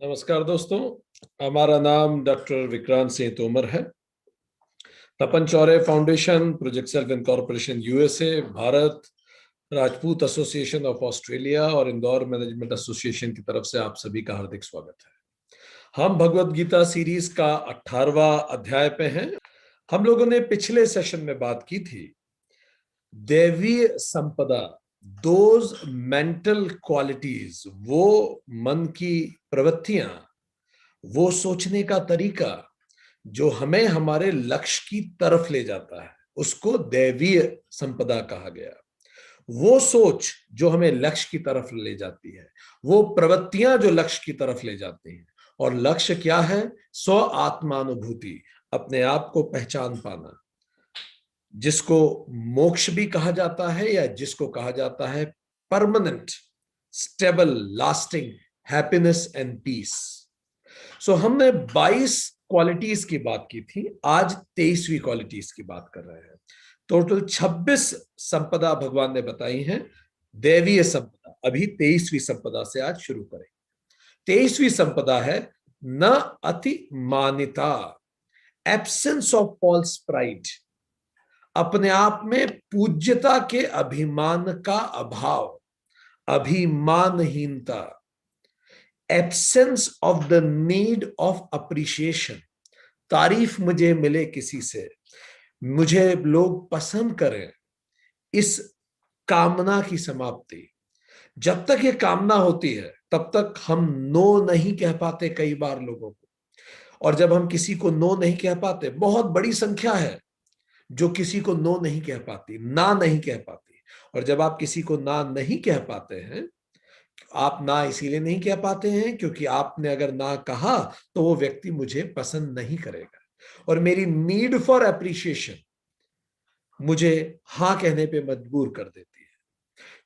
नमस्कार दोस्तों। हमारा नाम डॉक्टर विक्रांत सिंह तोमर है। Tapan Chaure foundation, project self incorporation USA, Bharat, Rajput association of Australia और इंदौर मैनेजमेंट एसोसिएशन की तरफ से आप सभी का हार्दिक स्वागत है। हम भगवत गीता सीरीज का 18वां अध्याय पे हैं। हम लोगों ने पिछले सेशन में बात की थी दैवीय संपदा, दोज मेंटल क्वालिटीज, वो मन की प्रवृत्तियां, वो सोचने का तरीका जो हमें हमारे लक्ष्य की तरफ ले जाता है, उसको दैवीय संपदा कहा गया। वो सोच जो हमें लक्ष्य की तरफ ले जाती है, वो प्रवृत्तियां जो लक्ष्य की तरफ ले जाती हैं। और लक्ष्य क्या है? स्व आत्मानुभूति, अपने आप को पहचान पाना, जिसको मोक्ष भी कहा जाता है या जिसको कहा जाता है permanent, stable, lasting happiness and peace. So हमने 22 क्वालिटीज की बात की थी, आज 23वीं क्वालिटीज की बात कर रहे हैं। टोटल 26 संपदा भगवान ने बताई हैं, दैवीय संपदा। अभी 23वीं संपदा से आज शुरू करें। 23वीं संपदा है न अति मान्यता, एब्सेंस ऑफ फॉल्स प्राइड, अपने आप में पूज्यता के अभिमान का अभाव, अभिमानहीनता, absence of the need of appreciation, तारीफ मुझे मिले किसी से, मुझे लोग पसंद करें, इस कामना की समाप्ति। जब तक ये कामना होती है तब तक हम नो नहीं कह पाते कई बार लोगों को। और जब हम किसी को नो नहीं कह पाते, बहुत बड़ी संख्या है जो किसी को नो नहीं कह पाती, ना नहीं कह पाती। और जब आप किसी को ना नहीं कह पाते हैं, आप ना इसीलिए नहीं कह पाते हैं क्योंकि आपने अगर ना कहा तो वो व्यक्ति मुझे पसंद नहीं करेगा, और मेरी नीड फॉर अप्रिशिएशन मुझे हां कहने पे मजबूर कर देती है।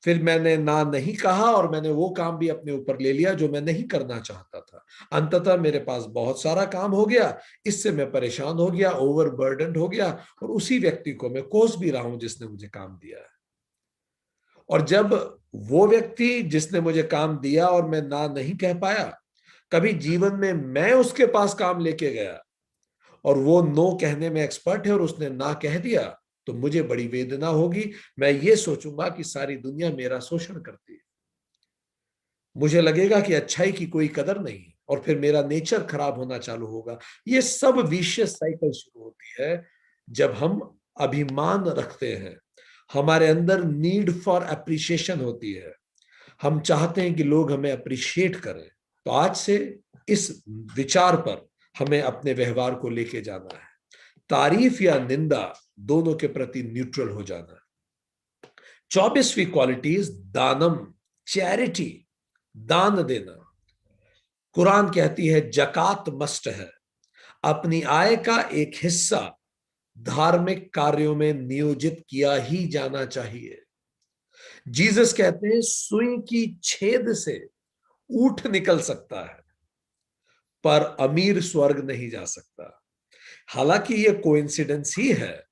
फिर मैंने ना नहीं कहा और मैंने वो काम भी अपने ऊपर ले लिया जो मैं नहीं करना चाहता था। अंततः मेरे पास बहुत सारा काम हो गया, इससे मैं परेशान हो गया, ओवरबर्डन्ड हो गया, और उसी व्यक्ति को मैं कोस भी रहा हूं जिसने मुझे काम दिया है। और जब वो व्यक्ति जिसने मुझे काम दिया और मैं ना नहीं कह पाया, कभी जीवन में मैं उसके पास काम लेके गया और वो नो कहने में एक्सपर्ट है और उसने ना कह दिया, तो मुझे बड़ी वेदना होगी। मैं ये सोचूंगा कि सारी दुनिया मेरा शोषण करती है, मुझे लगेगा कि अच्छाई की कोई कदर नहीं है, और फिर मेरा नेचर खराब होना चालू होगा। ये सब विशियस साइकिल शुरू होती है जब हम अभिमान रखते हैं, हमारे अंदर नीड फॉर अप्रिशिएशन होती है, हम चाहते हैं कि लोग हमें अप्रिशिएट करें। तो आज से इस विचार पर हमें अपने व्यवहार को लेके जाना है, तारीफ या निंदा दोनों के प्रति न्यूट्रल हो जाना है। 24वीं क्वालिटीज दानम, चैरिटी, दान देना। कुरान कहती है जकात मस्ट है, अपनी आय का एक हिस्सा धार्मिक कार्यों में नियोजित किया ही जाना चाहिए। जीसस कहते हैं सुई की छेद से ऊंट निकल सकता है पर अमीर स्वर्ग नहीं जा सकता। हालांकि ये कोइंसिडेंस ही है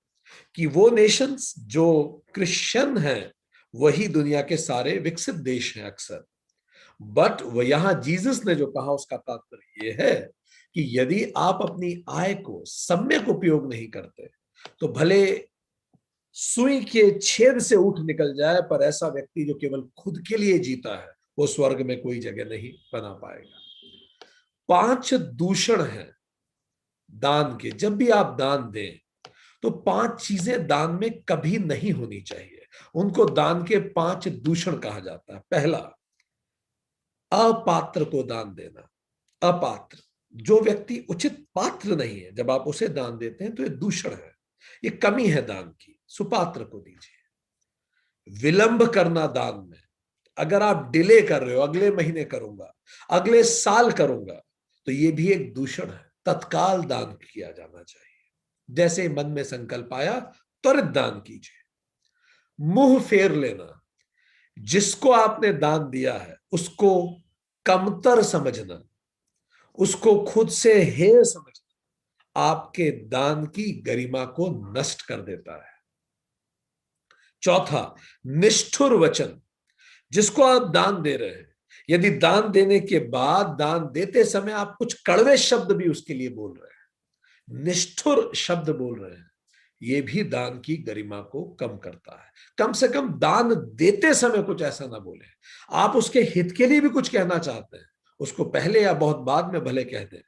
कि वो नेशंस जो क्रिश्चियन हैं वही दुनिया के सारे विकसित देश हैं अक्सर। बट वो यहां जीसस ने जो कहा उसका तात्पर्य ये है कि यदि आप अपनी आय को सम्यक उपयोग नहीं करते तो भले सुई के छेद से ऊंट निकल जाए, पर ऐसा व्यक्ति जो केवल खुद के लिए जीता है वो स्वर्ग में कोई जगह नहीं बना पाएगा। 5 दूषण हैं दान के। जब भी आप दान दें तो 5 चीजें दान में कभी नहीं होनी चाहिए, उनको दान के 5 दूषण कहा जाता है। पहला, अपात्र को दान देना। अपात्र, जो व्यक्ति उचित पात्र नहीं है, जब आप उसे दान देते हैं तो ये दूषण है, ये कमी है दान की, सुपात्र को दीजिए। विलंब करना दान में, अगर आप डिले कर रहे हो, अगले महीने करूंगा, अगले साल करूंगा, तो ये भी एक दूषण है। तत्काल दान किया जाना चाहिए, जैसे मन में संकल्प आया त्वरित दान कीजिए। मुंह फेर लेना, जिसको आपने दान दिया है उसको कमतर समझना, उसको खुद से हेय समझना आपके दान की गरिमा को नष्ट कर देता है। चौथा, निष्ठुर वचन, जिसको आप दान दे रहे हैं यदि दान देने के बाद, दान देते समय आप कुछ कड़वे शब्द भी उसके लिए बोल रहे हैं, निष्ठुर शब्द बोल रहे हैं, ये भी दान की गरिमा को कम करता है। कम से कम दान देते समय कुछ ऐसा ना बोले। आप उसके हित के लिए भी कुछ कहना चाहते हैं, उसको पहले या बहुत बाद में भले कह दें,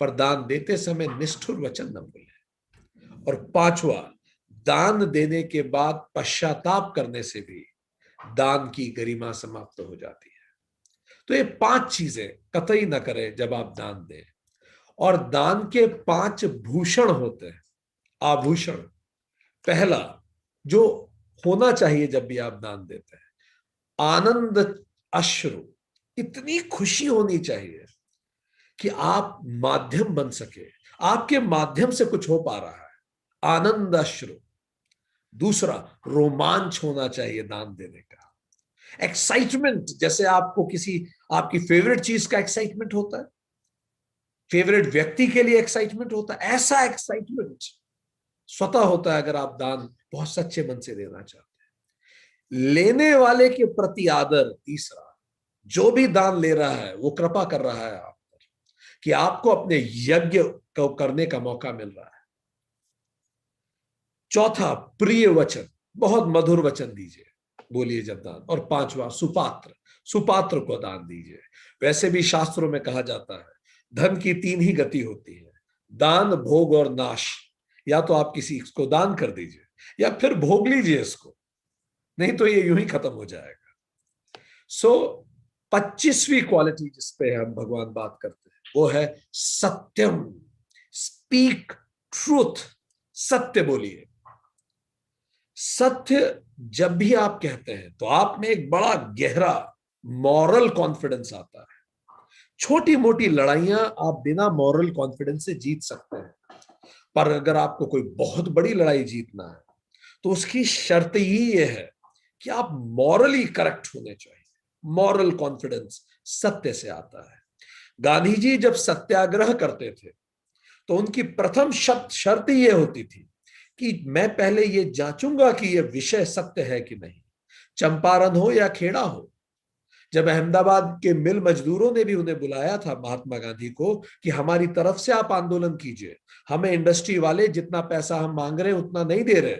पर दान देते समय निष्ठुर वचन न बोले। और पांचवा, दान देने के बाद पश्चाताप करने से भी दान की गरिमा समाप्त हो जाती है। तो ये 5 चीजें कतई न करें जब आप दान दें। और दान के 5 भूषण होते हैं, आभूषण। पहला जो होना चाहिए जब भी आप दान देते हैं, आनंद अश्रु। इतनी खुशी होनी चाहिए कि आप माध्यम बन सके, आपके माध्यम से कुछ हो पा रहा है, आनंद अश्रु। दूसरा, रोमांच होना चाहिए दान देने का, एक्साइटमेंट। जैसे आपको किसी आपकी फेवरेट चीज का एक्साइटमेंट होता है, फेवरेट व्यक्ति के लिए एक्साइटमेंट होता है, ऐसा एक्साइटमेंट स्वतः होता है अगर आप दान बहुत सच्चे मन से देना चाहते हैं। लेने वाले के प्रति आदर। तीसरा, जो भी दान ले रहा है वो कृपा कर रहा है आप पर, कि आपको अपने यज्ञ को करने का मौका मिल रहा है। चौथा, प्रिय वचन, बहुत मधुर वचन दीजिए, बोलिए जब दान। और पांचवा, सुपात्र, सुपात्र को दान दीजिए। वैसे भी शास्त्रों में कहा जाता है धन की 3 ही गति होती है, दान, भोग और नाश। या तो आप किसी को दान कर दीजिए या फिर भोग लीजिए इसको, नहीं तो ये यूं ही खत्म हो जाएगा। सो 25वीं क्वालिटी जिस पे हम भगवान बात करते हैं वो है सत्यम। स्पीक ट्रूथ, सत्य बोलिए। सत्य जब भी आप कहते हैं तो आप में एक बड़ा गहरा मॉरल कॉन्फिडेंस आता है। छोटी मोटी लड़ाइयां आप बिना मॉरल कॉन्फिडेंस से जीत सकते हैं, पर अगर आपको कोई बहुत बड़ी लड़ाई जीतना है तो उसकी शर्त ही ये है कि आप मॉरली करेक्ट होने चाहिए। मॉरल कॉन्फिडेंस सत्य से आता है। गांधी जी जब सत्याग्रह करते थे तो उनकी प्रथम शर्त ये होती थी कि मैं पहले ये जांचूंगा कि ये विषय सत्य है कि नहीं, चंपारण हो या खेड़ा हो। जब अहमदाबाद के मिल मजदूरों ने भी उन्हें बुलाया था महात्मा गांधी को कि हमारी तरफ से आप आंदोलन कीजिए, हमें इंडस्ट्री वाले जितना पैसा हम मांग रहे हैं उतना नहीं दे रहे,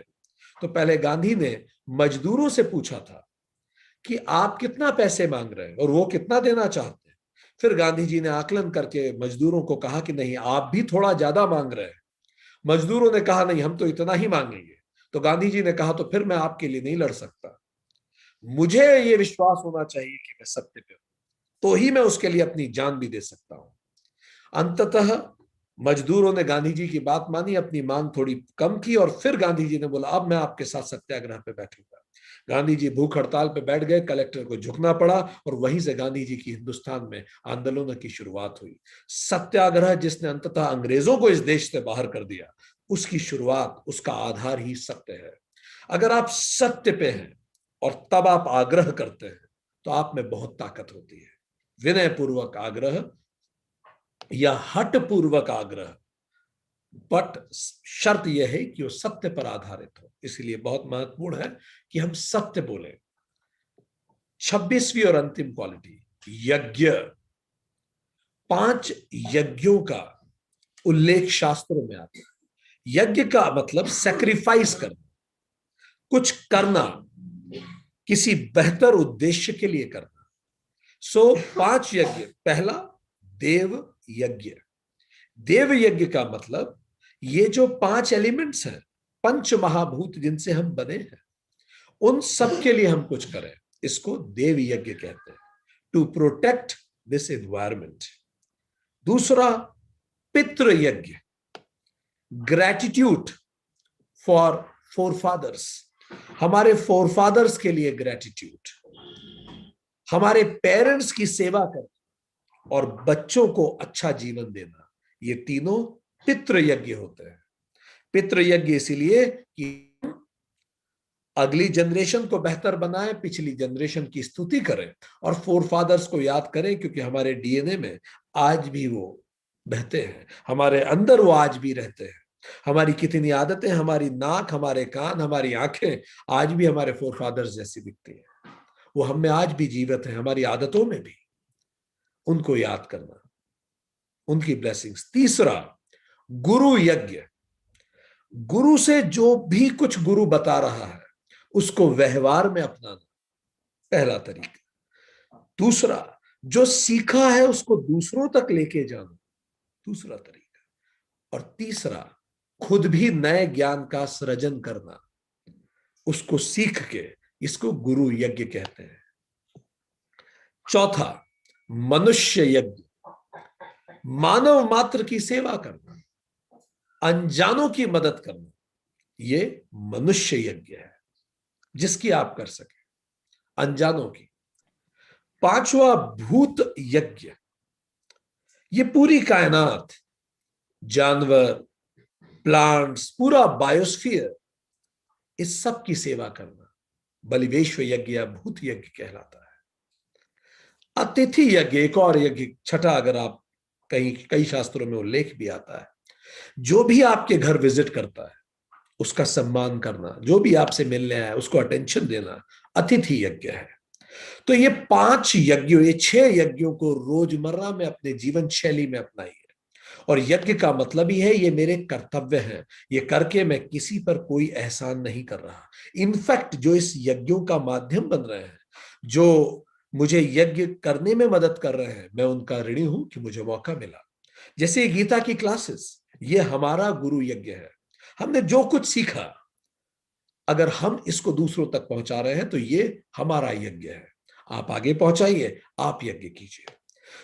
तो पहले गांधी ने मजदूरों से पूछा था कि आप कितना पैसे मांग रहे हैं और वो कितना देना चाहते हैं। फिर गांधी जी ने आकलन करके मजदूरों को कहा कि नहीं, आप भी थोड़ा ज्यादा मांग रहे हैं। मजदूरों ने कहा नहीं, हम तो इतना ही मांगेंगे। तो गांधी जी ने कहा तो फिर मैं आपके लिए नहीं लड़ सकता, मुझे ये विश्वास होना चाहिए कि मैं सत्य पे हूं, तो ही मैं उसके लिए अपनी जान भी दे सकता हूं। अंततः मजदूरों ने गांधी जी की बात मानी, अपनी मांग थोड़ी कम की और फिर गांधी जी ने बोला अब मैं आपके साथ सत्याग्रह पे बैठूंगा। गांधी जी भूख हड़ताल पे बैठ गए, कलेक्टर को झुकना पड़ा और वहीं से गांधी जी की हिंदुस्तान में आंदोलनों की शुरुआत हुई। सत्याग्रह जिसने अंततः अंग्रेजों को इस देश से बाहर कर दिया, उसकी शुरुआत, उसका आधार ही सत्य है। अगर आप सत्य पे हैं और तब आप आग्रह करते हैं तो आप में बहुत ताकत होती है। विनय पूर्वक आग्रह या हट पूर्वक आग्रह, बट शर्त यह है कि वो सत्य पर आधारित हो। इसलिए बहुत महत्वपूर्ण है कि हम सत्य बोले। 26वीं और अंतिम क्वालिटी, यज्ञ। 5 यज्ञों का उल्लेख शास्त्रों में आता है। यज्ञ का मतलब सैक्रिफाइस करना, कुछ करना, किसी बेहतर उद्देश्य के लिए करना। सो 5 यज्ञ। पहला, देव यज्ञ। देव यज्ञ का मतलब ये जो 5 एलिमेंट्स हैं, पंच महाभूत जिनसे हम बने हैं, उन सब के लिए हम कुछ करें, इसको देव यज्ञ कहते हैं, टू प्रोटेक्ट दिस एनवायरमेंट। दूसरा, पितृ यज्ञ, ग्रेटिट्यूड फॉर फोरफादर्स, हमारे फोरफादर्स के लिए ग्रेटिट्यूड, हमारे पेरेंट्स की सेवा करना और बच्चों को अच्छा जीवन देना, ये तीनों पितृ यज्ञ होते हैं। पितृ यज्ञ इसीलिए कि अगली जनरेशन को बेहतर बनाएं, पिछली जनरेशन की स्तुति करें और फोरफादर्स को याद करें, क्योंकि हमारे डीएनए में आज भी वो बहते हैं, हमारे अंदर वो आज भी रहते हैं। हमारी कितनी आदतें, हमारी नाक, हमारे कान, हमारी आंखें आज भी हमारे फोरफादर्स जैसी दिखती हैं। वो हम में आज भी जीवित हैं, हमारी आदतों में भी। उनको याद करना, उनकी ब्लेसिंग्स। तीसरा, गुरु यज्ञ। गुरु से जो भी कुछ गुरु बता रहा है उसको व्यवहार में अपनाना, पहला तरीका। दूसरा, जो सीखा है उसको दूसरों तक लेके जाना, दूसरा तरीका। और तीसरा, खुद भी नए ज्ञान का सृजन करना, उसको सीख के, इसको गुरु यज्ञ कहते हैं। चौथा, मनुष्य यज्ञ। मानव मात्र की सेवा करना, अनजानों की मदद करना, ये मनुष्य यज्ञ है जिसकी आप कर सके, अनजानों की। पांचवा, भूत यज्ञ। ये पूरी कायनात, जानवर, प्लांट्स, पूरा बायोस्फीयर, इस सब की सेवा करना बलिवेश्व यज्ञ या भूत यज्ञ कहलाता है। अतिथि यज्ञ, एक और यज्ञ, छठा, अगर आप कहीं कई शास्त्रों में उल्लेख भी आता है, जो भी आपके घर विजिट करता है उसका सम्मान करना, जो भी आपसे मिलने आया उसको अटेंशन देना, अतिथि यज्ञ है। तो ये 5 यज्ञों, ये 6 यज्ञों को रोजमर्रा में अपने जीवन शैली में अपनाइए। और यज्ञ का मतलब ही है ये मेरे कर्तव्य हैं, ये करके मैं किसी पर कोई एहसान नहीं कर रहा। इनफैक्ट जो इस यज्ञों का माध्यम बन रहे हैं, जो मुझे यज्ञ करने में मदद कर रहे हैं, मैं उनका ऋणी हूं कि मुझे मौका मिला। जैसे गीता की क्लासेस, ये हमारा गुरु यज्ञ है। हमने जो कुछ सीखा, अगर हम इसको दूसरों तक पहुंचा रहे हैं तो ये हमारा यज्ञ है। आप आगे पहुंचाइए, आप यज्ञ कीजिए।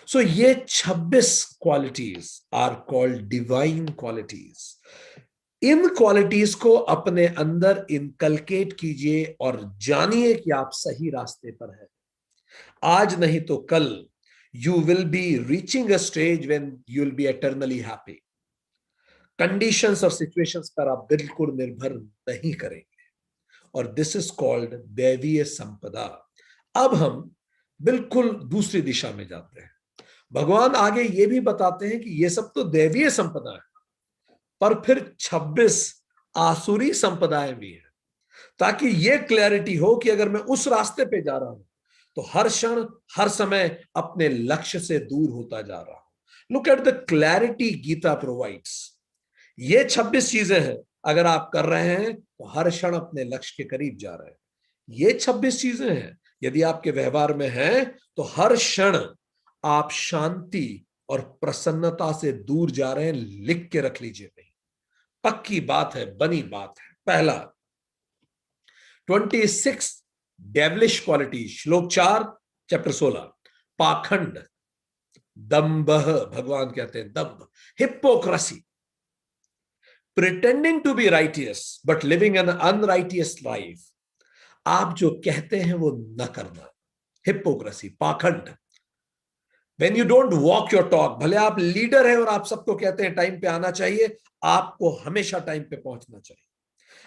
सो ये 26 qualities are called divine qualities. इन क्वालिटीज को अपने अंदर इनकलकेट कीजिए और जानिए कि आप सही रास्ते पर हैं। आज नहीं तो कल you will be reaching a stage when you will be eternally happy. Conditions और सिचुएशंस पर आप बिल्कुल निर्भर नहीं करेंगे, और दिस इज कॉल्ड दैवीय संपदा। अब हम बिल्कुल दूसरी दिशा में जाते हैं। भगवान आगे ये भी बताते हैं कि ये सब तो दैवीय संपदा है, पर फिर 26 आसुरी संपदाएं भी हैं, ताकि ये क्लैरिटी हो कि अगर मैं उस रास्ते पे जा रहा हूं तो हर क्षण, हर समय अपने लक्ष्य से दूर होता जा रहा हूं। Look at the clarity Gita provides. ये 26 चीजें हैं, अगर आप कर रहे हैं तो हर क्षण अपने लक्ष्य के करीब जा रहे हैं। ये 26 चीजें हैं, यदि आपके व्यवहार में हैं तो हर क्षण आप शांति और प्रसन्नता से दूर जा रहे हैं। लिख के रख लीजिए, नहीं, पक्की बात है, बनी बात है। पहला, 26 डेवलिश क्वालिटी, श्लोक 4 चैप्टर 16। पाखंड, दंभ, भगवान कहते हैं दंभ, hypocrisy, pretending to be righteous but living an unrighteous life. आप जो कहते हैं वो न करना, हिपोक्रेसी, पाखंड। When you don't walk your talk, भले आप लीडर हैं और आप सबको कहते हैं टाइम पे आना चाहिए, आपको हमेशा टाइम पे पहुंचना चाहिए।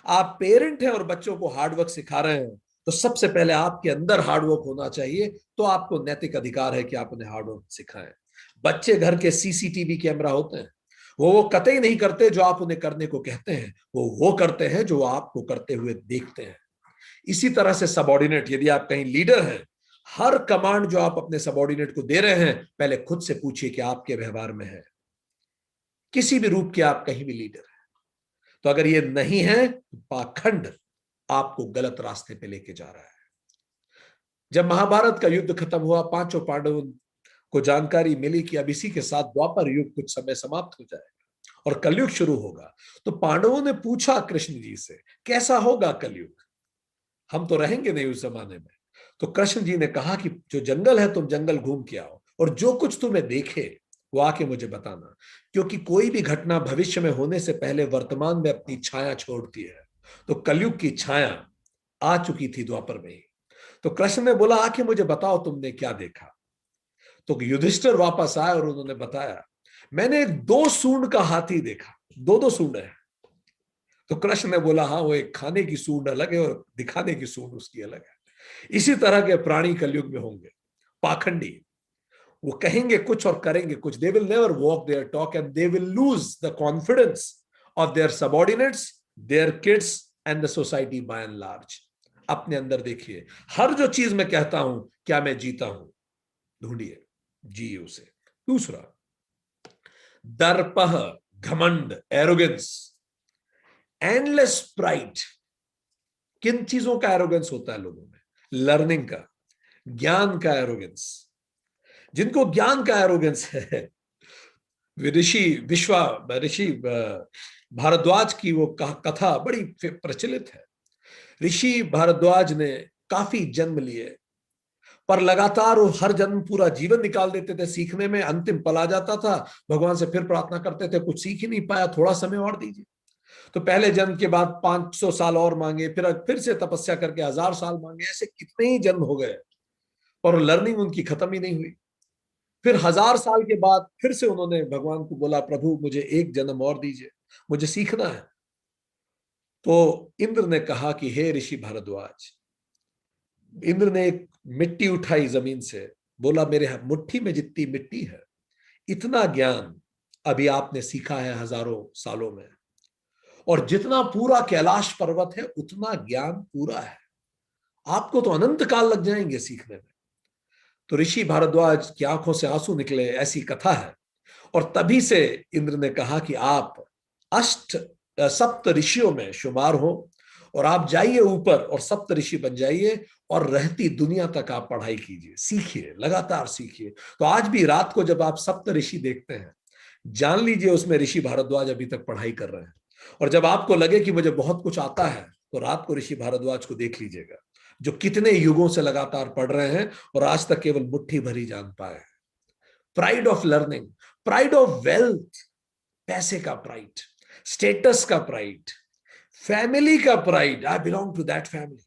आप पेरेंट हैं और बच्चों को हार्डवर्क सिखा रहे हैं, तो सबसे पहले आपके अंदर हार्डवर्क होना चाहिए, तो आपको नैतिक अधिकार है कि आप उन्हें हार्डवर्क सिखाएं। बच्चे घर के सीसीटीवी कैमरा होते हैं, वो कतई नहीं करते जो आप उन्हें करने को कहते हैं, वो करते हैं जो आपको करते हुए देखते हैं। इसी तरह से सबऑर्डिनेट, यदि आप कहीं लीडर हैं, हर कमांड जो आप अपने सबऑर्डिनेट को दे रहे हैं, पहले खुद से पूछिए कि आपके व्यवहार में है, किसी भी रूप के आप कहीं भी लीडर हैं। तो अगर ये नहीं है तो पाखंड आपको गलत रास्ते पे लेके जा रहा है। जब महाभारत का युद्ध खत्म हुआ, पांचों पांडवों को जानकारी मिली कि अब इसी के साथ द्वापर युग कुछ समय समाप्त हो जाएगा और कलयुग शुरू होगा, तो पांडवों ने पूछा कृष्ण जी से, कैसा होगा कलयुग, हम तो रहेंगे नहीं उस जमाने में। तो कृष्ण जी ने कहा कि जो जंगल है तुम जंगल घूम के आओ, और जो कुछ तुम्हें देखे वो आके मुझे बताना, क्योंकि कोई भी घटना भविष्य में होने से पहले वर्तमान में अपनी छाया छोड़ती है। तो कलयुग की छाया आ चुकी थी द्वापर में ही। तो कृष्ण ने बोला, आके मुझे बताओ तुमने क्या देखा। तो युधिष्ठिर वापस आए और उन्होंने बताया, मैंने 2 सूंड का हाथी देखा, 2-2 सूंड है। तो कृष्ण ने बोला, हाँ, वो एक खाने की सूंड अलग है और दिखाने की सूंड उसकी अलग है। इसी तरह के प्राणी कलयुग में होंगे, पाखंडी। वो कहेंगे कुछ और करेंगे कुछ। They will never walk their talk and they will lose the confidence of their subordinates, their kids and the society by and large. अपने अंदर देखिए, हर जो चीज मैं कहता हूं, क्या मैं जीता हूं, ढूंढिए। जिए उसे। दूसरा, दर्पह, घमंड, एरोगेंस, एंडलेस प्राइड। किन चीजों का एरोगेंस होता है लोगों में? लर्निंग का, ज्ञान का एरोगेंस। जिनको ज्ञान का एरोगेंस है, ऋषि विश्वा ऋषि भारद्वाज की वो कथा बड़ी प्रचलित है। ऋषि भारद्वाज ने काफी जन्म लिए, पर लगातार वो हर जन्म पूरा जीवन निकाल देते थे सीखने में, अंतिम पल आ जाता था, भगवान से फिर प्रार्थना करते थे, कुछ सीख ही नहीं पाया, थोड़ा समय और दीजिए। तो पहले जन्म के बाद 500 साल और मांगे, फिर से तपस्या करके 1000 साल मांगे, ऐसे कितने ही जन्म हो गए, और लर्निंग उनकी खत्म ही नहीं हुई। फिर 1000 साल के बाद फिर से उन्होंने भगवान को बोला, प्रभु मुझे एक जन्म और दीजिए, मुझे सीखना है। तो इंद्र ने कहा कि हे ऋषि भारद्वाज, इंद्र ने एक मिट्टी उठाई जमीन से, बोला मेरे मुट्ठी में जितनी मिट्टी है, इतना ज्ञान अभी आपने सीखा है 1000 सालों में, और जितना पूरा कैलाश पर्वत है उतना ज्ञान पूरा है, आपको तो अनंत काल लग जाएंगे सीखने में। तो ऋषि भारद्वाज की आंखों से आंसू निकले, ऐसी कथा है। और तभी से इंद्र ने कहा कि आप सप्त ऋषियों में शुमार हो, और आप जाइए ऊपर और सप्त ऋषि बन जाइए, और रहती दुनिया तक आप पढ़ाई कीजिए, सीखिए, लगातार सीखिए। तो आज भी रात को जब आप सप्त ऋषि देखते हैं, जान लीजिए उसमें ऋषि भारद्वाज अभी तक पढ़ाई कर रहे हैं। और जब आपको लगे कि मुझे बहुत कुछ आता है, तो रात को ऋषि भारद्वाज को देख लीजिएगा, जो कितने युगों से लगातार पढ़ रहे हैं और आज तक केवल मुट्ठी भर ही जान पाए। Pride of learning, pride of wealth, पैसे का प्राइड, स्टेटस का प्राइड, फैमिली का pride, I belong to that family,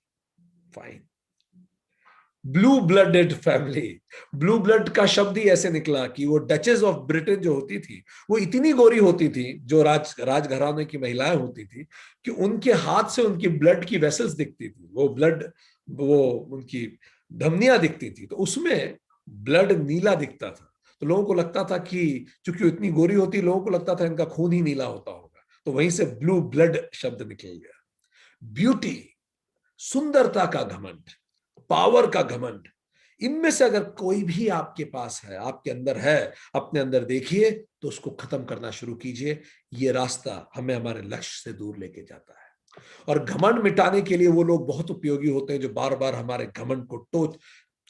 fine. Blue blooded family, blue blood का शब्द ही ऐसे निकला कि वो डचेस ऑफ ब्रिटेन जो होती थी, वो इतनी गोरी होती थी, जो राजघराने की महिलाएं होती थी, कि उनके हाथ से उनकी ब्लड की वेसल्स दिखती थी, वो ब्लड, वो उनकी धमनियां दिखती थी, तो उसमें ब्लड नीला दिखता था। तो लोगों को लगता था कि चूंकि इतनी गोरी होती, लोगों को लगता था इनका खून ही नीला होता होगा, तो वहीं से ब्लू ब्लड शब्द निकल गया। ब्यूटी, सुंदरता का घमंड, पावर का घमंड, इनमें से अगर कोई भी आपके पास है, आपके अंदर है, अपने अंदर देखिए, तो उसको खत्म करना शुरू कीजिए। ये रास्ता हमें हमारे लक्ष्य से दूर लेके जाता है। और घमंड मिटाने के लिए वो लोग बहुत उपयोगी होते हैं, जो बार बार हमारे घमंड को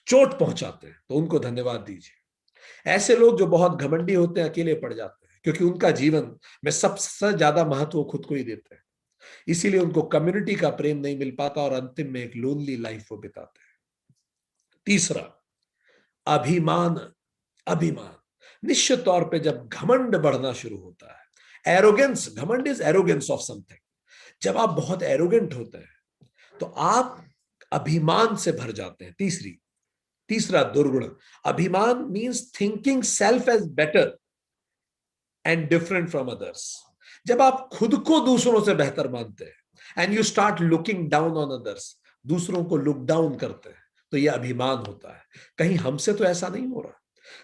चोट पहुंचाते हैं, तो उनको धन्यवाद दीजिए। ऐसे लोग जो बहुत घमंडी होते हैं, अकेले पड़ जाते हैं, क्योंकि उनका जीवन में सबसे ज्यादा महत्व खुद को ही देते हैं, इसीलिए उनको कम्युनिटी का प्रेम नहीं मिल पाता, और अंतिम में एक लोनली लाइफ वो बिताते हैं। तीसरा, अभिमान, अभिमान। निश्चित तौर पे जब घमंड बढ़ना शुरू होता है, एरोगेंस, घमंड इज एरोगेंस ऑफ समथिंग, जब आप बहुत एरोगेंट होते हैं, तो आप अभिमान से भर जाते हैं। तीसरा दुर्गुण, अभिमान means thinking self as better and different from others. जब आप खुद को दूसरों से बेहतर मानते हैं, and you start looking down on others, दूसरों को लुक डाउन करते हैं, तो यह अभिमान होता है। कहीं हमसे तो ऐसा नहीं हो रहा,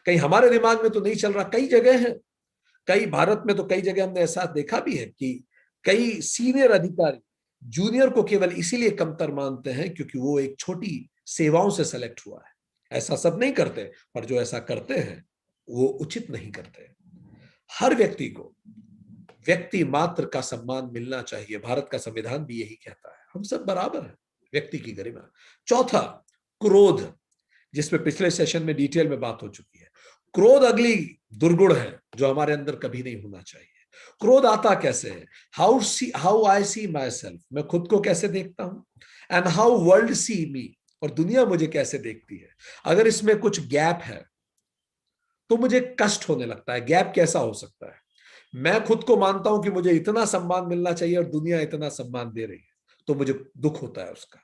कहीं हमारे दिमाग में तो नहीं चल रहा। कई जगह है, कई भारत में तो कई जगह हमने ऐसा देखा भी है कि कई सीनियर अधिकारी जूनियर को केवल इसीलिए कमतर मानते हैं क्योंकि वो एक छोटी सेवाओं से सेलेक्ट हुआ है। ऐसा सब नहीं करते, पर जो ऐसा करते हैं वो उचित नहीं करते। हर व्यक्ति को व्यक्ति मात्र का सम्मान मिलना चाहिए, भारत का संविधान भी यही कहता है, हम सब बराबर हैं, व्यक्ति की गरिमा। चौथा, क्रोध, जिसमें पिछले सेशन में डिटेल में बात हो चुकी है। क्रोध अगली दुर्गुण है जो हमारे अंदर कभी नहीं होना चाहिए। क्रोध आता कैसे है? How I C my self, मैं खुद को कैसे देखता हूं, एंड हाउ वर्ल्ड सी मी, और दुनिया मुझे कैसे देखती है। अगर इसमें कुछ गैप है तो मुझे कष्ट होने लगता है। गैप कैसा हो सकता है? मैं खुद को मानता हूं कि मुझे इतना सम्मान मिलना चाहिए और दुनिया इतना सम्मान दे रही है, तो मुझे दुख होता है उसका।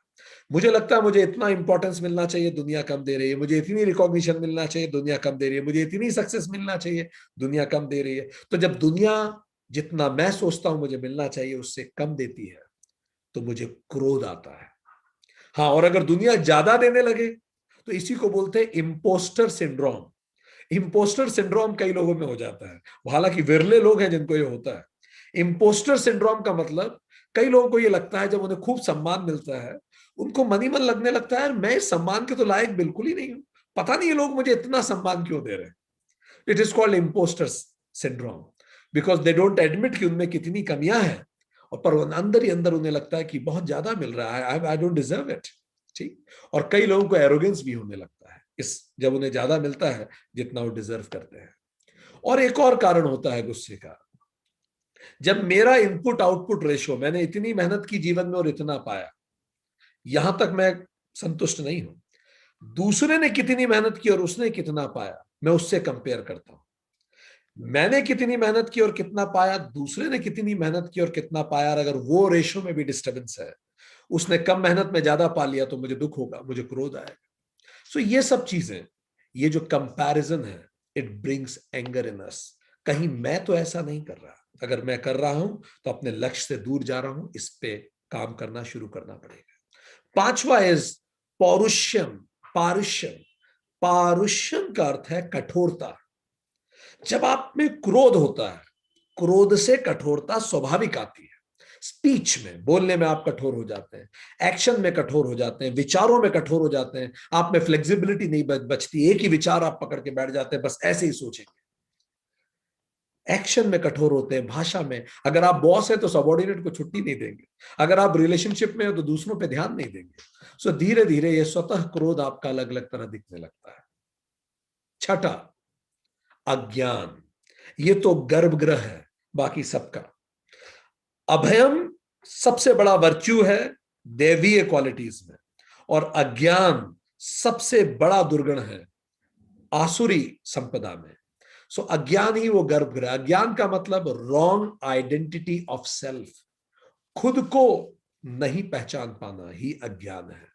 मुझे लगता है मुझे इतना इंपॉर्टेंस मिलना चाहिए, दुनिया कम दे रही है। मुझे इतनी रिकॉग्निशन मिलना चाहिए, दुनिया कम दे रही है। मुझे इतनी सक्सेस मिलना चाहिए, दुनिया कम दे रही है। तो जब दुनिया जितना मैं सोचता हूं मुझे मिलना चाहिए उससे कम देती है, तो मुझे क्रोध आता है। हाँ, और अगर दुनिया ज्यादा देने लगे तो इसी को बोलते हैं इम्पोस्टर सिंड्रोम। इम्पोस्टर सिंड्रोम कई लोगों में हो जाता है, हालांकि विरले लोग हैं जिनको ये होता है। इम्पोस्टर सिंड्रोम का मतलब, कई लोगों को ये लगता है जब उन्हें खूब सम्मान मिलता है, उनको मन ही मन लगने लगता है मैं इस सम्मान के तो लायक बिल्कुल ही नहीं हूं, पता नहीं ये लोग मुझे इतना सम्मान क्यों दे रहे हैं। It is called imposter syndrome, because they don't admit कि उनमें कितनी कमियां हैं, और पर अंदर ही अंदर उन्हें लगता है कि बहुत ज्यादा मिल रहा है, आई डोंट डिजर्व इट। ठीक। और कई लोगों को एरोगेंस भी होने लगता है इस, जब उन्हें ज्यादा मिलता है जितना वो डिजर्व करते हैं। और एक और कारण होता है गुस्से का, जब मेरा इनपुट आउटपुट रेशो, मैंने इतनी मेहनत की जीवन में और इतना पाया, यहां तक मैं संतुष्ट नहीं हूं, दूसरे ने कितनी मेहनत की और उसने कितना पाया, मैं उससे कंपेयर करता हूं। मैंने कितनी मेहनत की और कितना पाया, दूसरे ने कितनी मेहनत की और कितना पाया, और अगर वो रेशो में भी डिस्टर्बेंस है, उसने कम मेहनत में ज्यादा पा लिया, तो मुझे दुख होगा, मुझे क्रोध आएगा। सो ये सब चीजें, ये जो कंपैरिजन है, इट ब्रिंग्स एंगर इन अस। कहीं मैं तो ऐसा नहीं कर रहा, अगर मैं कर रहा हूं तो अपने लक्ष्य से दूर जा रहा हूं, इस पे काम करना शुरू करना पड़ेगा। पांचवा इज पौरुष्यम। पारुष्यम, पारुष्यम का अर्थ है कठोरता। जब आप में क्रोध होता है, क्रोध से कठोरता स्वाभाविक आती है। स्पीच में, बोलने में आप कठोर हो जाते हैं, एक्शन में कठोर हो जाते हैं, विचारों में कठोर हो जाते हैं, आप में फ्लेक्सिबिलिटी नहीं बचती, एक ही विचार आप पकड़ के बैठ जाते हैं, बस ऐसे ही सोचेंगे। एक्शन में कठोर होते हैं, भाषा में, अगर आप बॉस है तो सबॉर्डिनेट को छुट्टी नहीं देंगे, अगर आप रिलेशनशिप में हो तो दूसरों पे ध्यान नहीं देंगे। सो धीरे धीरे ये स्वतः क्रोध आपका अलग अलग तरह दिखने लगता है। छठा, अज्ञान। ये तो गर्भगृह है बाकी सबका। अभयम सबसे बड़ा वर्च्यू है दैवीय क्वालिटीज में, और अज्ञान सबसे बड़ा दुर्गुण है आसुरी संपदा में। सो अज्ञान ही वो गर्भगृह। अज्ञान का मतलब रॉन्ग आइडेंटिटी ऑफ सेल्फ, खुद को नहीं पहचान पाना ही अज्ञान है।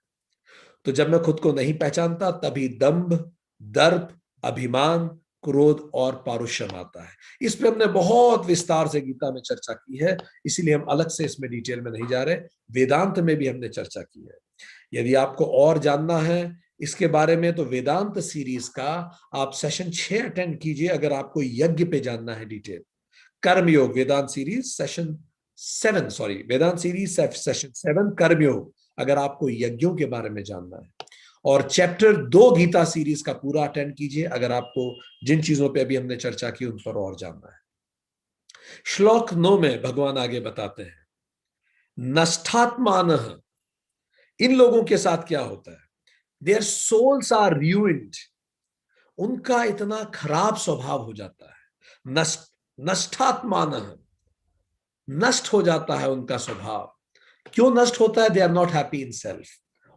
तो जब मैं खुद को नहीं पहचानता, तभी दंभ, दर्प, अभिमान, क्रोध और पारुष्यम आता है। इस पे हमने बहुत विस्तार से गीता में चर्चा की है, इसीलिए हम अलग से इसमें डिटेल में नहीं जा रहे। वेदांत में भी हमने चर्चा की है। यदि आपको और जानना है इसके बारे में, तो वेदांत सीरीज का आप सेशन 6 अटेंड कीजिए, अगर आपको यज्ञ पे जानना है डिटेल। कर्मयोग वेदांत सीरीज सेशन 7, सॉरी, वेदांत सीरीज सेशन 7 कर्मयोग, अगर आपको यज्ञों के बारे में जानना है। और चैप्टर 2 गीता सीरीज का पूरा अटेंड कीजिए, अगर आपको जिन चीजों पे अभी हमने चर्चा की उन पर और जानना है। श्लोक 9 में भगवान आगे बताते हैं, नष्टात्मान। इन लोगों के साथ क्या होता है, देयर सोल्स आर ruined, उनका इतना खराब स्वभाव हो जाता है। नष्टात्मान, नष्ट हो जाता है उनका स्वभाव। क्यों नष्ट होता है? They are not happy in self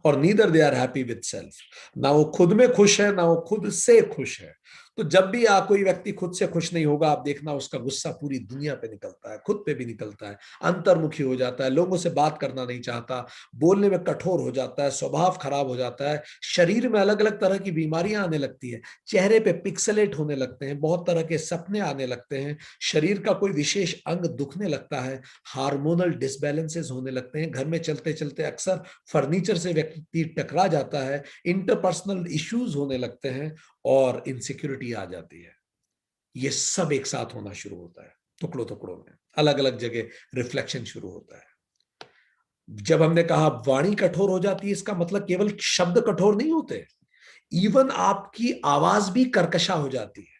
और neither they are happy with self. ना वो खुद में खुश है, ना वो खुद से खुश है। तो जब भी कोई व्यक्ति खुद से खुश नहीं होगा, आप देखना उसका गुस्सा पूरी दुनिया पे निकलता है, खुद पे भी निकलता है, अंतर्मुखी हो जाता है, लोगों से बात करना नहीं चाहता, बोलने में कठोर हो जाता है, स्वभाव खराब हो जाता है, शरीर में अलग अलग तरह की बीमारियां आने लगती है, चेहरे पे पिक्सलेट होने लगते हैं, बहुत तरह के सपने आने लगते हैं, शरीर का कोई विशेष अंग दुखने लगता है, हार्मोनल डिसबैलेंसेस होने लगते हैं, घर में चलते चलते अक्सर फर्नीचर से व्यक्ति टकरा जाता है, इंटरपर्सनल इश्यूज होने लगते हैं और इनसिक्योरिटी आ जाती है। ये सब एक साथ होना शुरू होता है, टुकड़ों टुकड़ों में, अलग अलग जगह रिफ्लेक्शन शुरू होता है। जब हमने कहा वाणी कठोर हो जाती है, इसका मतलब केवल शब्द कठोर नहीं होते, इवन आपकी आवाज भी कर्कशा हो जाती है।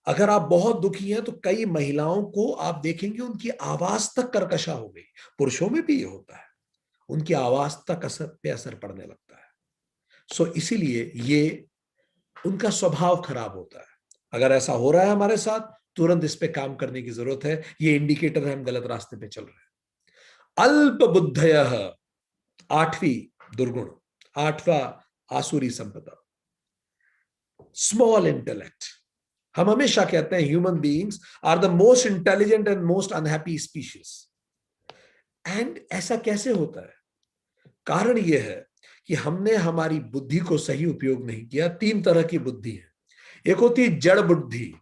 अगर आप बहुत दुखी हैं तो कई महिलाओं को आप देखेंगे उनकी आवाज तक कर्कशा हो गई। पुरुषों में भी ये होता है, उनकी आवाज तक असर पड़ने लगता है। सो इसीलिए ये उनका स्वभाव खराब होता है। अगर ऐसा हो रहा है हमारे साथ, तुरंत इस पे काम करने की जरूरत है। ये इंडिकेटर है हम गलत रास्ते पे चल रहे हैं। अल्प बुद्धयः, 8वीं दुर्गुण, 8वां आसुरी संपदा, स्मॉल इंटेलेक्ट। हम हमेशा कहते हैं human beings are the most intelligent and most unhappy species. And ऐसा कैसे होता है? कारण यह है कि हमने हमारी बुद्धि को सही उपयोग नहीं किया। 3 तरह की बुद्धि है। एक होती है जड़ बुद्धि,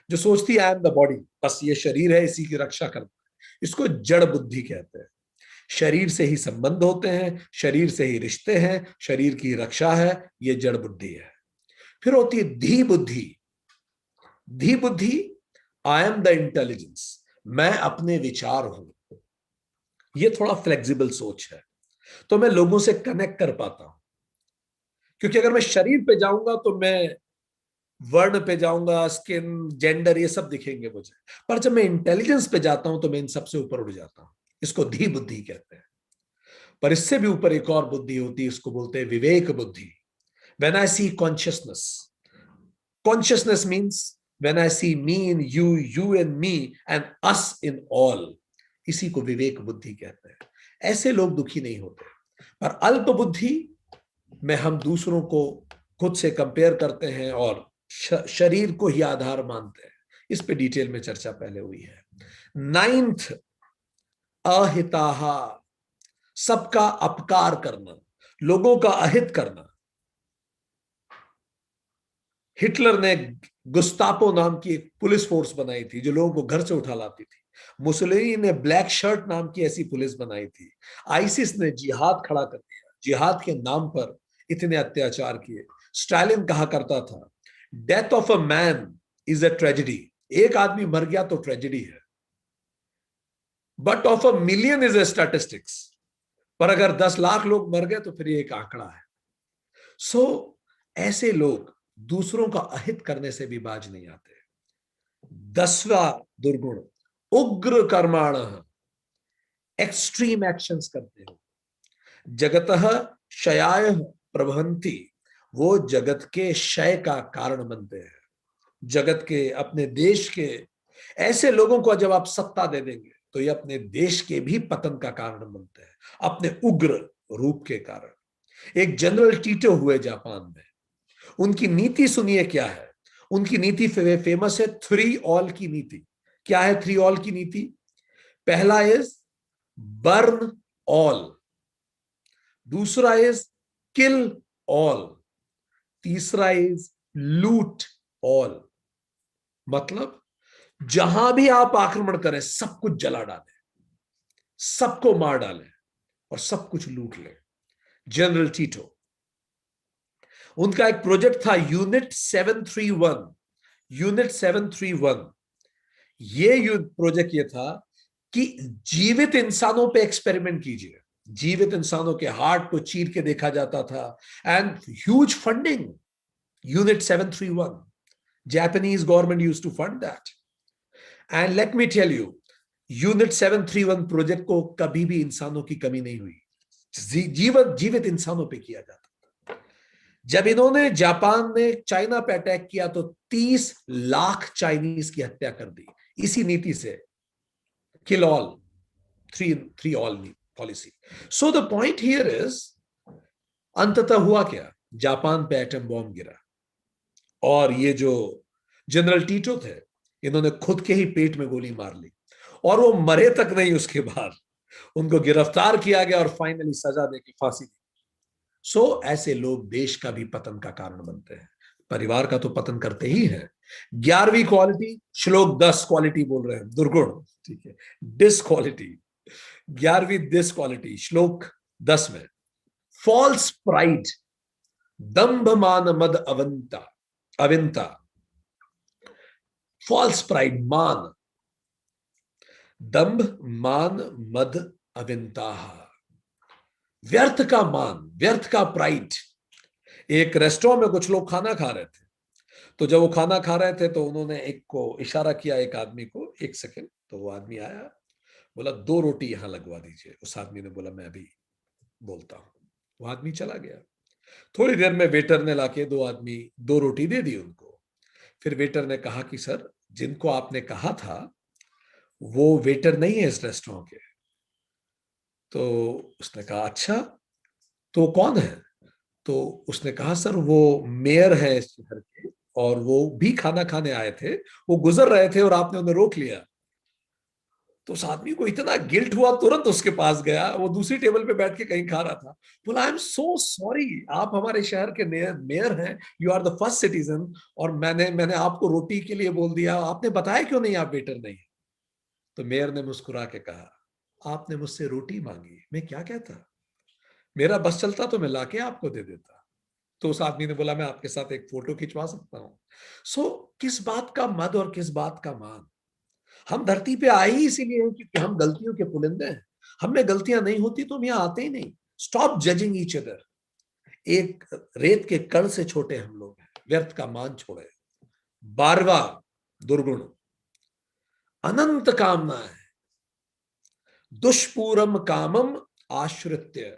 जो सोचती है आई एम द बॉडी, बस ये शरीर है, इसी की रक्षा करना है, इसको जड़ बुद्धि कहते हैं। शरीर से ही संबंध होते हैं, शरीर से ही रिश्ते हैं, शरीर की रक्षा है, ये जड़ बुद्धि है। फिर होती है धी बुद्धि। धी बुद्धि, आई एम द इंटेलिजेंस, मैं अपने विचार हूं। ये थोड़ा फ्लेक्सिबल सोच है, तो मैं लोगों से कनेक्ट कर पाता हूं, क्योंकि अगर मैं शरीर पे जाऊंगा तो मैं वर्ण पे जाऊंगा, स्किन, जेंडर, ये सब दिखेंगे मुझे। पर जब मैं इंटेलिजेंस पे जाता हूं तो मैं इन सबसे ऊपर उठ जाता हूं। इसको धी बुद्धि कहते हैं। पर इससे भी ऊपर एक और बुद्धि होती है, इसको बोलते हैं विवेक बुद्धि। When I see consciousness, consciousness means when I see me in you, you in me, and us in all, इसी को विवेक बुद्धि कहते हैं। ऐसे लोग दुखी नहीं होते। पर अल्प बुद्धि में हम दूसरों को खुद से कंपेयर करते हैं और शरीर को ही आधार मानते हैं। इस पे डिटेल में चर्चा पहले हुई है। नाइन्थ, अहिताहा, सबका अपकार करना, लोगों का अहित करना। हिटलर ने गुस्तापो नाम की एक पुलिस फोर्स बनाई थी जो लोगों को घर से उठा लाती थी। मुसोलिनी ने ब्लैक शर्ट नाम की ऐसी पुलिस बनाई थी। आईसिस ने जिहाद खड़ा कर दिया, जिहाद के नाम पर इतने अत्याचार किए। स्टालिन कहा करता था, death of a man is a tragedy, एक आदमी मर गया तो ट्रेजेडी है, but of a million is a statistics, पर अगर 10 लाख लोग मर गए तो फिर ये एक आंकड़ा है। सो ऐसे लोग दूसरों का अहित करने से भी बाज नहीं आते। 10वां दुर्गुण, उग्र कर्माण, एक्सट्रीम एक्शंस करते हो। जगतः क्षयाय प्रभवन्ति, वो जगत के क्षय का कारण बनते हैं। जगत के, अपने देश के ऐसे लोगों को जब आप सत्ता दे देंगे तो ये अपने देश के भी पतन का कारण बनते हैं, अपने उग्र रूप के कारण। एक जनरल टीटो हुए जापान में, उनकी नीति सुनिए क्या है। उनकी नीति फेमस है, 3 ऑल की नीति। क्या है 3 ऑल की नीति? पहला इज बर्न ऑल, दूसरा इज किल ऑल, तीसरा इज लूट ऑल। मतलब जहां भी आप आक्रमण करें सब कुछ जला डालें, सबको मार डालें और सब कुछ लूट लें। जनरल टीटो, उनका एक प्रोजेक्ट था यूनिट 731। यूनिट 731, ये प्रोजेक्ट ये था कि जीवित इंसानों पे एक्सपेरिमेंट कीजिए। जीवित इंसानों के हार्ट को चीर के देखा जाता था, and huge funding. Unit 731, Japanese government used to fund that. And let me tell you, unit 731 project को कभी भी इंसानों की कमी नहीं हुई। जीवित इंसानों पे किया जाता। जब इन्होंने, जापान ने चाइना पे अटैक किया तो 30 लाख चाइनीज की हत्या कर दी, इसी नीति से, kill all, three all policy. So the point here is, अंततः हुआ क्या? जापान पे एटम बॉम्ब गिरा और ये जो जनरल टीटो थे, इन्होंने खुद के ही पेट में गोली मार ली, और वो मरे तक नहीं। उसके बाद उनको गिरफ्तार किया गया और फाइनली सजा देके फांसी दी। सो ऐसे लोग देश का भी पतन का कारण बनते हैं, परिवार का तो पतन करते ही हैं। 11वीं क्वालिटी, श्लोक 10 क्वालिटी बोल रहे हैं, दुर्गुण, ठीक है, डिस क्वालिटी। 11वीं डिस क्वालिटी श्लोक 10 में, फॉल्स प्राइड, दंभ मान मद अवंता, अविंता। फॉल्स प्राइड, मान, दंभ, मान, मद, अविंता, व्यर्थ का मान, व्यर्थ का प्राइड। एक रेस्टोरेंट में कुछ लोग खाना खा रहे थे, तो जब वो खाना खा रहे थे तो उन्होंने एक को इशारा किया, एक आदमी को, 1 सेकंड। तो वो आदमी आया, बोला 2 रोटी यहां लगवा दीजिए। उस आदमी ने बोला मैं अभी बोलता हूं। वो आदमी चला गया। थोड़ी देर में वेटर ने लाके 2 रोटी दे दी उनको। फिर वेटर ने कहा कि सर, जिनको आपने कहा था वो वेटर नहीं है इस रेस्टोरेंट के। तो उसने कहा अच्छा, तो कौन है? तो उसने कहा सर, वो मेयर है इस शहर के, और वो भी खाना खाने आए थे, वो गुजर रहे थे और आपने उन्हें रोक लिया। तो उस आदमी को इतना गिल्ट हुआ, तुरंत उसके पास गया। वो दूसरी टेबल पे बैठ के कहीं खा रहा था। बोला आई एम सो सॉरी, आप हमारे शहर के मेयर हैं, you are the first citizen, और मैंने आपको रोटी के लिए बोल दिया, आपने बताया क्यों नहीं आप वेटर नहीं? तो मेयर ने मुस्कुरा के कहा, आपने मुझसे रोटी मांगी, मैं क्या कहता? मेरा बस चलता तो मैं लाके आपको दे देता। तो उस आदमी ने बोला मैं आपके साथ एक फोटो खिंचवा सकता हूं। सो किस बात का मद और किस बात का मान? हम धरती पे आए ही इसीलिए हैं क्योंकि हम गलतियों के पुलिंदे हैं। हम में गलतियां नहीं होती तो हम यहां आते ही नहीं। Stop judging each other. एक रेत के कण से छोटे हम लोग हैं, व्यर्थ का मान छोड़े। 12वां दुर्गुण, अनंत कामना है, दुष्पूरम कामम आश्रित्य,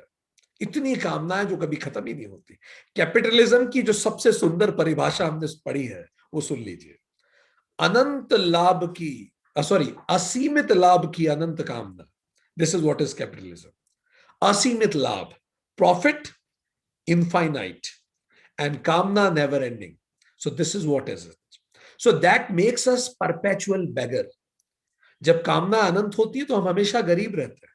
इतनी कामनाएं जो कभी खत्म ही नहीं होती। कैपिटलिज्म की जो सबसे सुंदर परिभाषा हमने पढ़ी है वो सुन लीजिए, अनंत लाभ की, सॉरी, असीमित लाभ की अनंत कामना, this is what is capitalism. असीमित लाभ, प्रॉफिट इनफाइनाइट, एंड कामना never ending, so this is what is it. So that makes us perpetual beggar. जब कामना अनंत होती है तो हम हमेशा गरीब रहते हैं।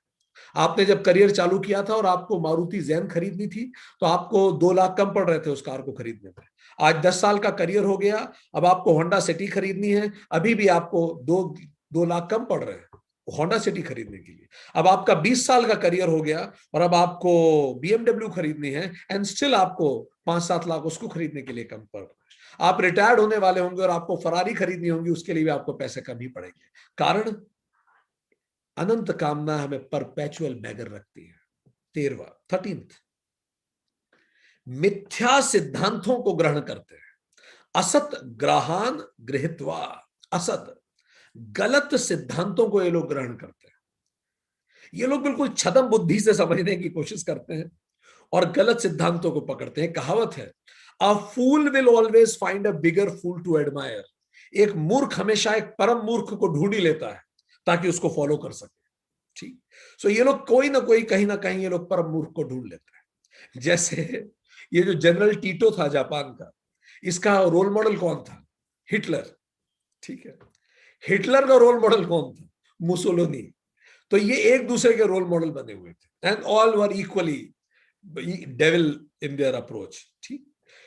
आपने जब करियर चालू किया था और आपको मारुति जैन खरीदनी थी तो आपको 2 लाख कम पड़ रहे थे उस कार को खरीदने में। आज 10 साल का करियर हो गया, अब आपको होंडा सिटी खरीदनी है, अभी भी आपको 2 लाख कम पड़ रहे हैं होंडा सिटी खरीदने के लिए। अब आपका 20 साल का करियर हो गया और अब आपको बीएमडब्ल्यू खरीदनी है, एंड स्टिल आपको 5-7 लाख उसको खरीदने के लिए कम पड़ रहे हैं। आप रिटायर्ड होने वाले होंगे और आपको फरारी खरीदनी होगी, उसके लिए भी आपको पैसे कम ही पड़ेंगे। कारण अनंत कामना हमें परपेचुअल बैगर रखती है। 13th, मिथ्या सिद्धांतों को ग्रहण करते हैं, असत ग्रहान गृहीत्वा, असत गलत सिद्धांतों को ये लोग ग्रहण करते हैं। ये लोग बिल्कुल छद्म बुद्धि से समझने की कोशिश करते हैं और गलत सिद्धांतों को पकड़ते हैं। कहावत है, a fool will always find a bigger fool to admire. एक मूर्ख हमेशा एक परम मूर्ख को ढूंढ ही लेता है ताकि उसको फॉलो कर सके। ठीक, सो ये लोग कोई ना कोई कहीं ना कहीं ये लोग परम मूर्ख को ढूंढ लेते हैं। जैसे ये जो जनरल टीटो था जापान का, इसका रोल मॉडल कौन था? हिटलर। ठीक है, हिटलर का रोल मॉडल कौन था? मुसोलिनी। तो ये एक दूसरे के रोल मॉडल बने हुए थे, and all were equally devil in their approach. ठीक,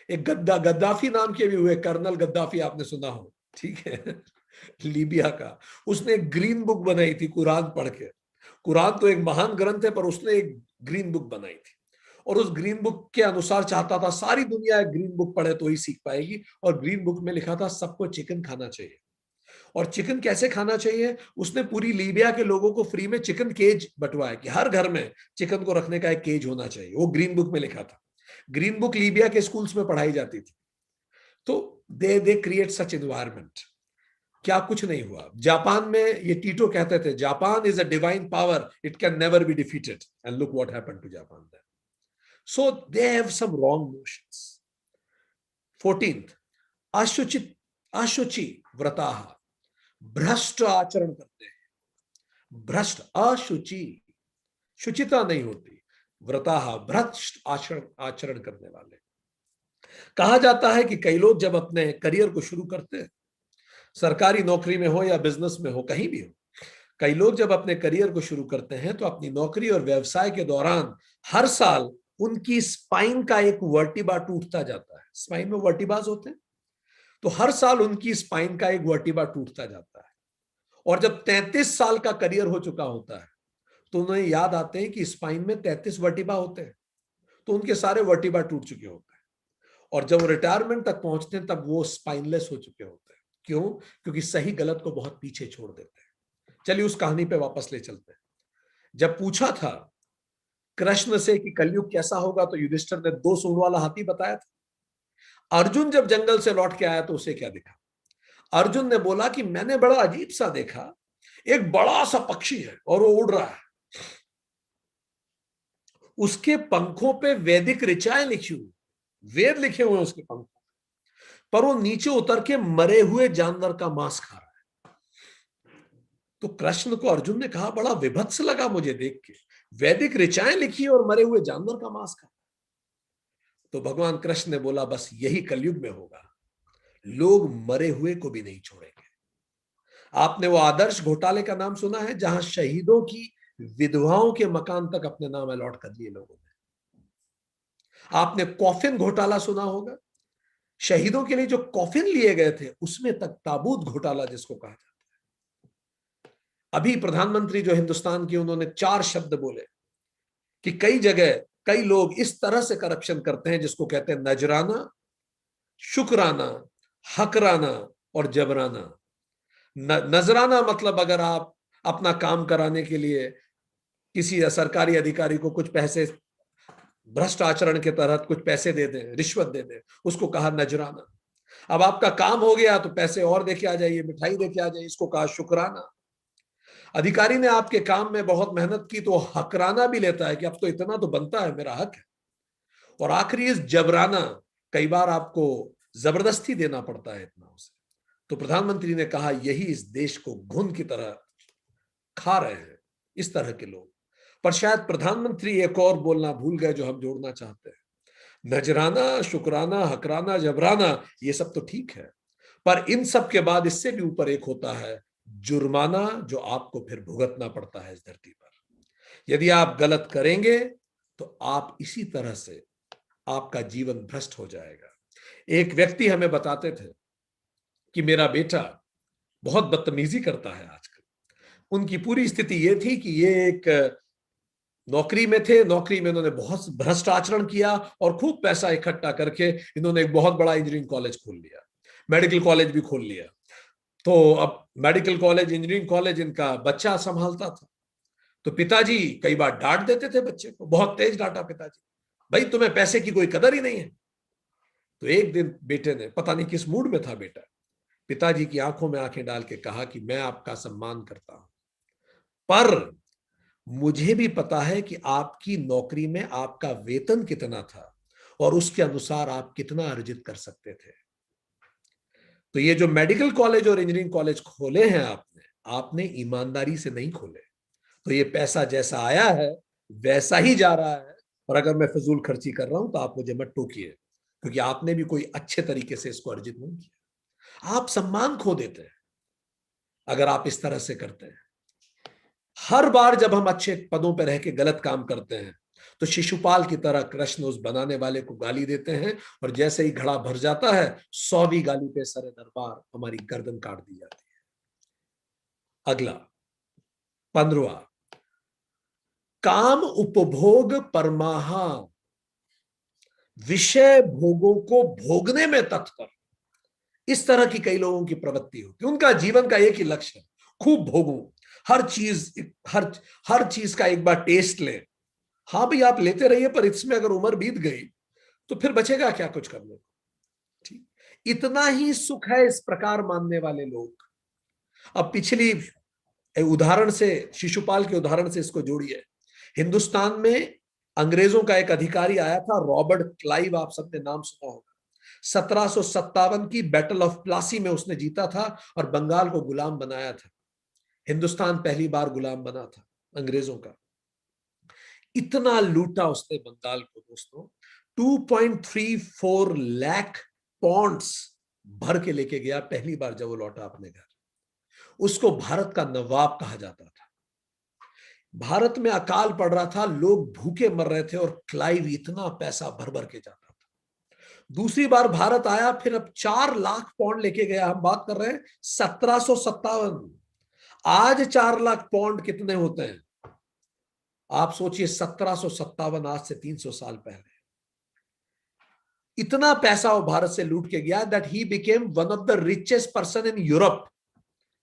एक गद्दाफी नाम के भी हुए, कर्नल गद्दाफी, आपने सुना हो, ठीक है, लीबिया का। उसने एक ग्रीन बुक बनाई थी कुरान पढ़ के। कुरान तो एक महान ग्रंथ है, पर उसने एक ग्रीन बुक बनाई थी और उस ग्रीन बुक के अनुसार चाहता था सारी दुनिया एक ग्रीन बुक पढ़े तो ही सीख पाएगी। और ग्रीन बुक में लिखा था सबको चिकन खाना चाहिए। और चिकन कैसे खाना चाहिए, उसने पूरी लीबिया के लोगों को फ्री में चिकन केज बंटवाया कि हर घर में चिकन को रखने का एक केज होना चाहिए। वो ग्रीन बुक में लिखा था। ग्रीन बुक लीबिया के स्कूल्स में पढ़ाई जाती थी। तो दे क्रिएट सच एनवायरमेंट। क्या कुछ नहीं हुआ। जापान में ये टीटो कहते थे, Japan is a divine power, it can never be defeated, and look what happened to Japan then. So they have some wrong notions. 14th, अशुचित अशुचि व्रताः, भ्रष्ट आचरण करते हैं। भ्रष्ट, अशुचि, शुचिता नहीं होती, व्रताः भ्रष्ट आचरण आचरण करने वाले। कहा जाता है कि कई लोग जब अपने करियर को शुरू करते हैं, सरकारी नौकरी में हो या बिजनेस में हो, कहीं भी हो, कई लोग जब अपने करियर को शुरू करते हैं तो अपनी नौकरी और व्यवसाय के दौरान हर साल उनकी स्पाइन का एक वर्टिब्रा टूटता जाता है। स्पाइन में वर्टिब्रास होते हैं, तो हर साल उनकी स्पाइन का एक वर्टिब्रा टूटता जाता है। और जब 33 साल का करियर हो चुका होता है तो उन्हें याद आते हैं कि स्पाइन में 33 वर्टिब्रा होते हैं, तो उनके सारे वर्टिब्रा टूट चुके होते हैं। और जब वो रिटायरमेंट तक पहुंचते हैं तब वो स्पाइनलेस हो चुके होते हैं। क्यों? क्योंकि सही गलत को बहुत पीछे छोड़ देते हैं। चलिए उस कहानी पे वापस ले चलते हैं। जब पूछा था कृष्ण से कि कलयुग कैसा होगा, तो युधिष्ठिर ने 2 सूंड वाला हाथी बताया था। अर्जुन जब जंगल से लौट के आया तो उसे क्या दिखा? अर्जुन ने बोला कि मैंने बड़ा अजीब सा देखा, एक बड़ा सा पक्षी है और वो उड़ रहा है, उसके पंखों पे वैदिक ऋचाएं लिखी हुई, वेद लिखे हुए हैं उसके पंखों, पर वो नीचे उतर के मरे हुए जानवर का मांस खा रहा है। तो कृष्ण को अर्जुन ने कहा, बड़ा विभत्स लगा मुझे देख के, वैदिक ऋचाएं लिखी और मरे हुए जानवर का मांस खा। तो भगवान कृष्ण ने बोला, बस यही कलयुग में होगा, लोग मरे हुए को भी नहीं छोड़ेंगे। आपने वो आदर्श घोटाले का नाम सुना है, जहां शहीदों की विधवाओं के मकान तक अपने नाम अलॉट कर दिए लोगों ने। आपने कॉफिन घोटाला सुना होगा, शहीदों के लिए जो कॉफिन लिए गए थे उसमें तक ताबूत घोटाला जिसको कहा जाता है। अभी प्रधानमंत्री जो हिंदुस्तान की, उन्होंने 4 शब्द बोले कि कई जगह कई लोग इस तरह से करप्शन करते हैं जिसको कहते हैं नजराना, शुक्राना, हकराना और जबराना। नजराना मतलब अगर आप अपना काम कराने के लिए किसी सरकारी अधिकारी को कुछ पैसे भ्रष्ट आचरण के तहत कुछ पैसे दे दें, रिश्वत दे दें, उसको कहा नजराना। अब आपका काम हो गया तो पैसे और देके आ जाइए, मिठाई देके आ जाइए, इसको कहा शुक्राना। अधिकारी ने आपके काम में बहुत मेहनत की तो हकराना भी लेता है कि अब तो इतना तो बनता है, मेरा हक है। और आखिरी इस जबराना, कई बार आपको जबरदस्ती देना पड़ता है इतना उसे। तो प्रधानमंत्री ने कहा यही इस देश को घुन की तरह खा रहे हैं, इस तरह के लोग। पर शायद प्रधानमंत्री एक और बोलना भूल गए जो हम जोड़ना चाहते हैं। नजराना, शुक्राना, हकराना, जबराना, ये सब तो ठीक है, पर इन सब के बाद इससे भी ऊपर एक होता है जुर्माना, जो आपको फिर भुगतना पड़ता है इस धरती पर। यदि आप गलत करेंगे तो आप इसी तरह से आपका जीवन भ्रष्ट हो जाएगा। एक व्यक्ति हमें बताते थे कि मेरा बेटा बहुत बदतमीजी करता है आजकल। उनकी पूरी स्थिति ये थी कि ये एक नौकरी में थे, नौकरी में इन्होंने बहुत भ्रष्ट आचरण किया और खूब पैसा इकट्ठा करके इन्होंने एक बहुत बड़ा इंजीनियरिंग कॉलेज खोल लिया, मेडिकल कॉलेज भी खोल लिया। तो अब मेडिकल कॉलेज, इंजीनियरिंग कॉलेज इनका बच्चा संभालता था। तो पिताजी कई बार डांट देते थे बच्चे को, बहुत तेज डांटा पिताजी, भाई तुम्हें पैसे की कोई कदर ही नहीं है। तो एक दिन बेटे ने, पता नहीं किस मूड में था बेटा, पिताजी की आंखों में आंखें डाल के कहा कि मैं आपका सम्मान करता हूं, पर मुझे भी पता है कि आपकी नौकरी में आपका वेतन कितना था और उसके अनुसार आप कितना अर्जित कर सकते थे। तो ये जो मेडिकल कॉलेज और इंजीनियरिंग कॉलेज खोले हैं आपने, आपने ईमानदारी से नहीं खोले। तो ये पैसा जैसा आया है वैसा ही जा रहा है। और अगर मैं फजूल खर्ची कर रहा हूं तो आप मुझे मत टोकिए, क्योंकि आपने भी कोई अच्छे तरीके से इसको अर्जित नहीं किया। आप सम्मान खो देते हैं अगर आप इस तरह से करते हैं। हर बार जब हम अच्छे पदों पर रह के गलत काम करते हैं तो शिशुपाल की तरह कृष्ण उस बनाने वाले को गाली देते हैं, और जैसे ही घड़ा भर जाता है 100वीं गाली पे सरे दरबार हमारी गर्दन काट दी जाती है। अगला 15वां, काम उपभोग परमाहा, विषय भोगों को भोगने में तत्पर। इस तरह की कई लोगों की प्रवृत्ति होती है, उनका जीवन का एक ही लक्ष्य है, खूब भोगूं, हर चीज, हर चीज का एक बार टेस्ट ले। हाँ भाई आप लेते रहिए, पर इसमें अगर उम्र बीत गई तो फिर बचेगा क्या कुछ करने को। ठीक, इतना ही सुख है इस प्रकार मानने वाले लोग। अब पिछली उदाहरण से, शिशुपाल के उदाहरण से इसको जोड़िए। हिंदुस्तान में अंग्रेजों का एक अधिकारी आया था, रॉबर्ट क्लाइव, आप सबने नाम सुना होगा। 1757 की बैटल ऑफ प्लासी में उसने जीता था और बंगाल को गुलाम बनाया था। हिंदुस्तान पहली बार गुलाम बना था अंग्रेजों का। इतना लूटा उसने बंगाल को दोस्तों, 2.34 लाख पॉन्ड्स भर के लेके गया पहली बार जब वो लौटा अपने घर। उसको भारत का नवाब कहा जाता था। भारत में अकाल पड़ रहा था, लोग भूखे मर रहे थे, और क्लाइव इतना पैसा भर भर के जाता था। दूसरी बार भारत आया, फिर अब 4 लाख पौंड लेके गया। हम बात कर रहे हैं 1757। आज 4 लाख पौंड कितने होते हैं आप सोचिए। 1757, आज से 300 साल पहले इतना पैसा वो भारत से लूट के गया that he became one of the richest person in Europe,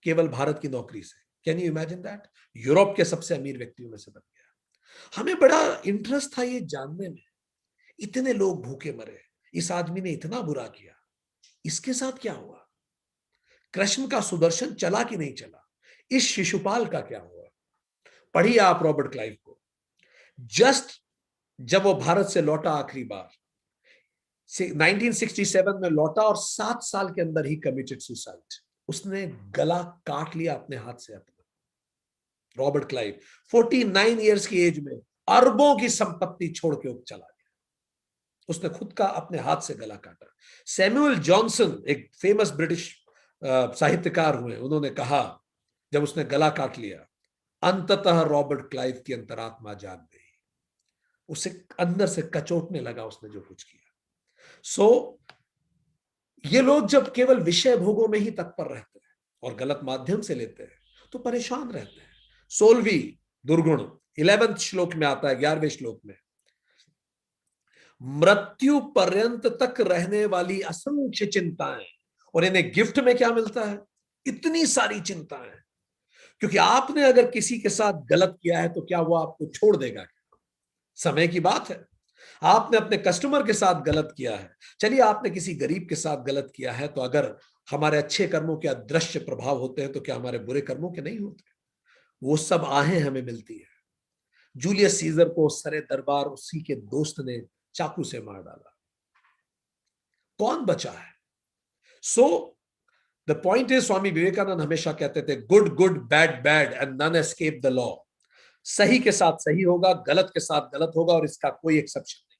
केवल भारत की नौकरी से। Can you imagine that? Europe के सबसे अमीर व्यक्तियों में से बन गया। हमें बड़ा इंटरेस्ट था ये जानने में, इतने लोग भूखे मरे, इस आदमी ने इतना बुरा किया, इसके साथ क्या हुआ? कृष्ण का सुदर्शन चला कि नहीं चला? इस शिशुपाल का क्या हुआ? पढ़िए आप रॉबर्ट क्लाइव को। जस्ट जब वो भारत से लौटा आखिरी बार 1967 में लौटा, और 7 साल के अंदर ही कमिटेड सुसाइड। उसने गला काट लिया अपने हाथ से अपना। रॉबर्ट क्लाइव 49 ईयर्स की एज में अरबों की संपत्ति छोड़ के चला गया। उसने खुद का अपने हाथ से गला काटा। सैमुअल जॉनसन, एक फेमस ब्रिटिश साहित्यकार हुए, उन्होंने कहा जब उसने गला काट लिया, अंततः रॉबर्ट क्लाइव की अंतरात्मा जाग गई। उसे अंदर से कचोटने लगा उसने जो कुछ किया। ये लोग जब केवल विषय भोगों में ही तत्पर रहते हैं और गलत माध्यम से लेते हैं तो परेशान रहते हैं। 16वीं दुर्गुण 11वें श्लोक में आता है, 11वें श्लोक में, मृत्यु पर्यंत तक रहने वाली असंख्य चिंताएं, और इन्हें गिफ्ट में क्या मिलता है? इतनी सारी चिंताएं। क्योंकि आपने अगर किसी के साथ गलत किया है तो क्या वो आपको छोड़ देगा? समय की बात है। आपने अपने कस्टमर के साथ गलत किया है, चलिए आपने किसी गरीब के साथ गलत किया है, तो अगर हमारे अच्छे कर्मों के अदृश्य प्रभाव होते हैं तो क्या हमारे बुरे कर्मों के नहीं होते? वो सब आहें हमें मिलती है। जूलियस सीजर को सरे दरबार उसी के दोस्त ने चाकू से मार डाला, कौन बचा है? So the point is, Swami Vivekananda हमेशा कहते थे, good good, bad bad, and none escape the law. सही के साथ सही होगा, गलत के साथ गलत होगा, और इसका कोई एक्सेप्शन नहीं।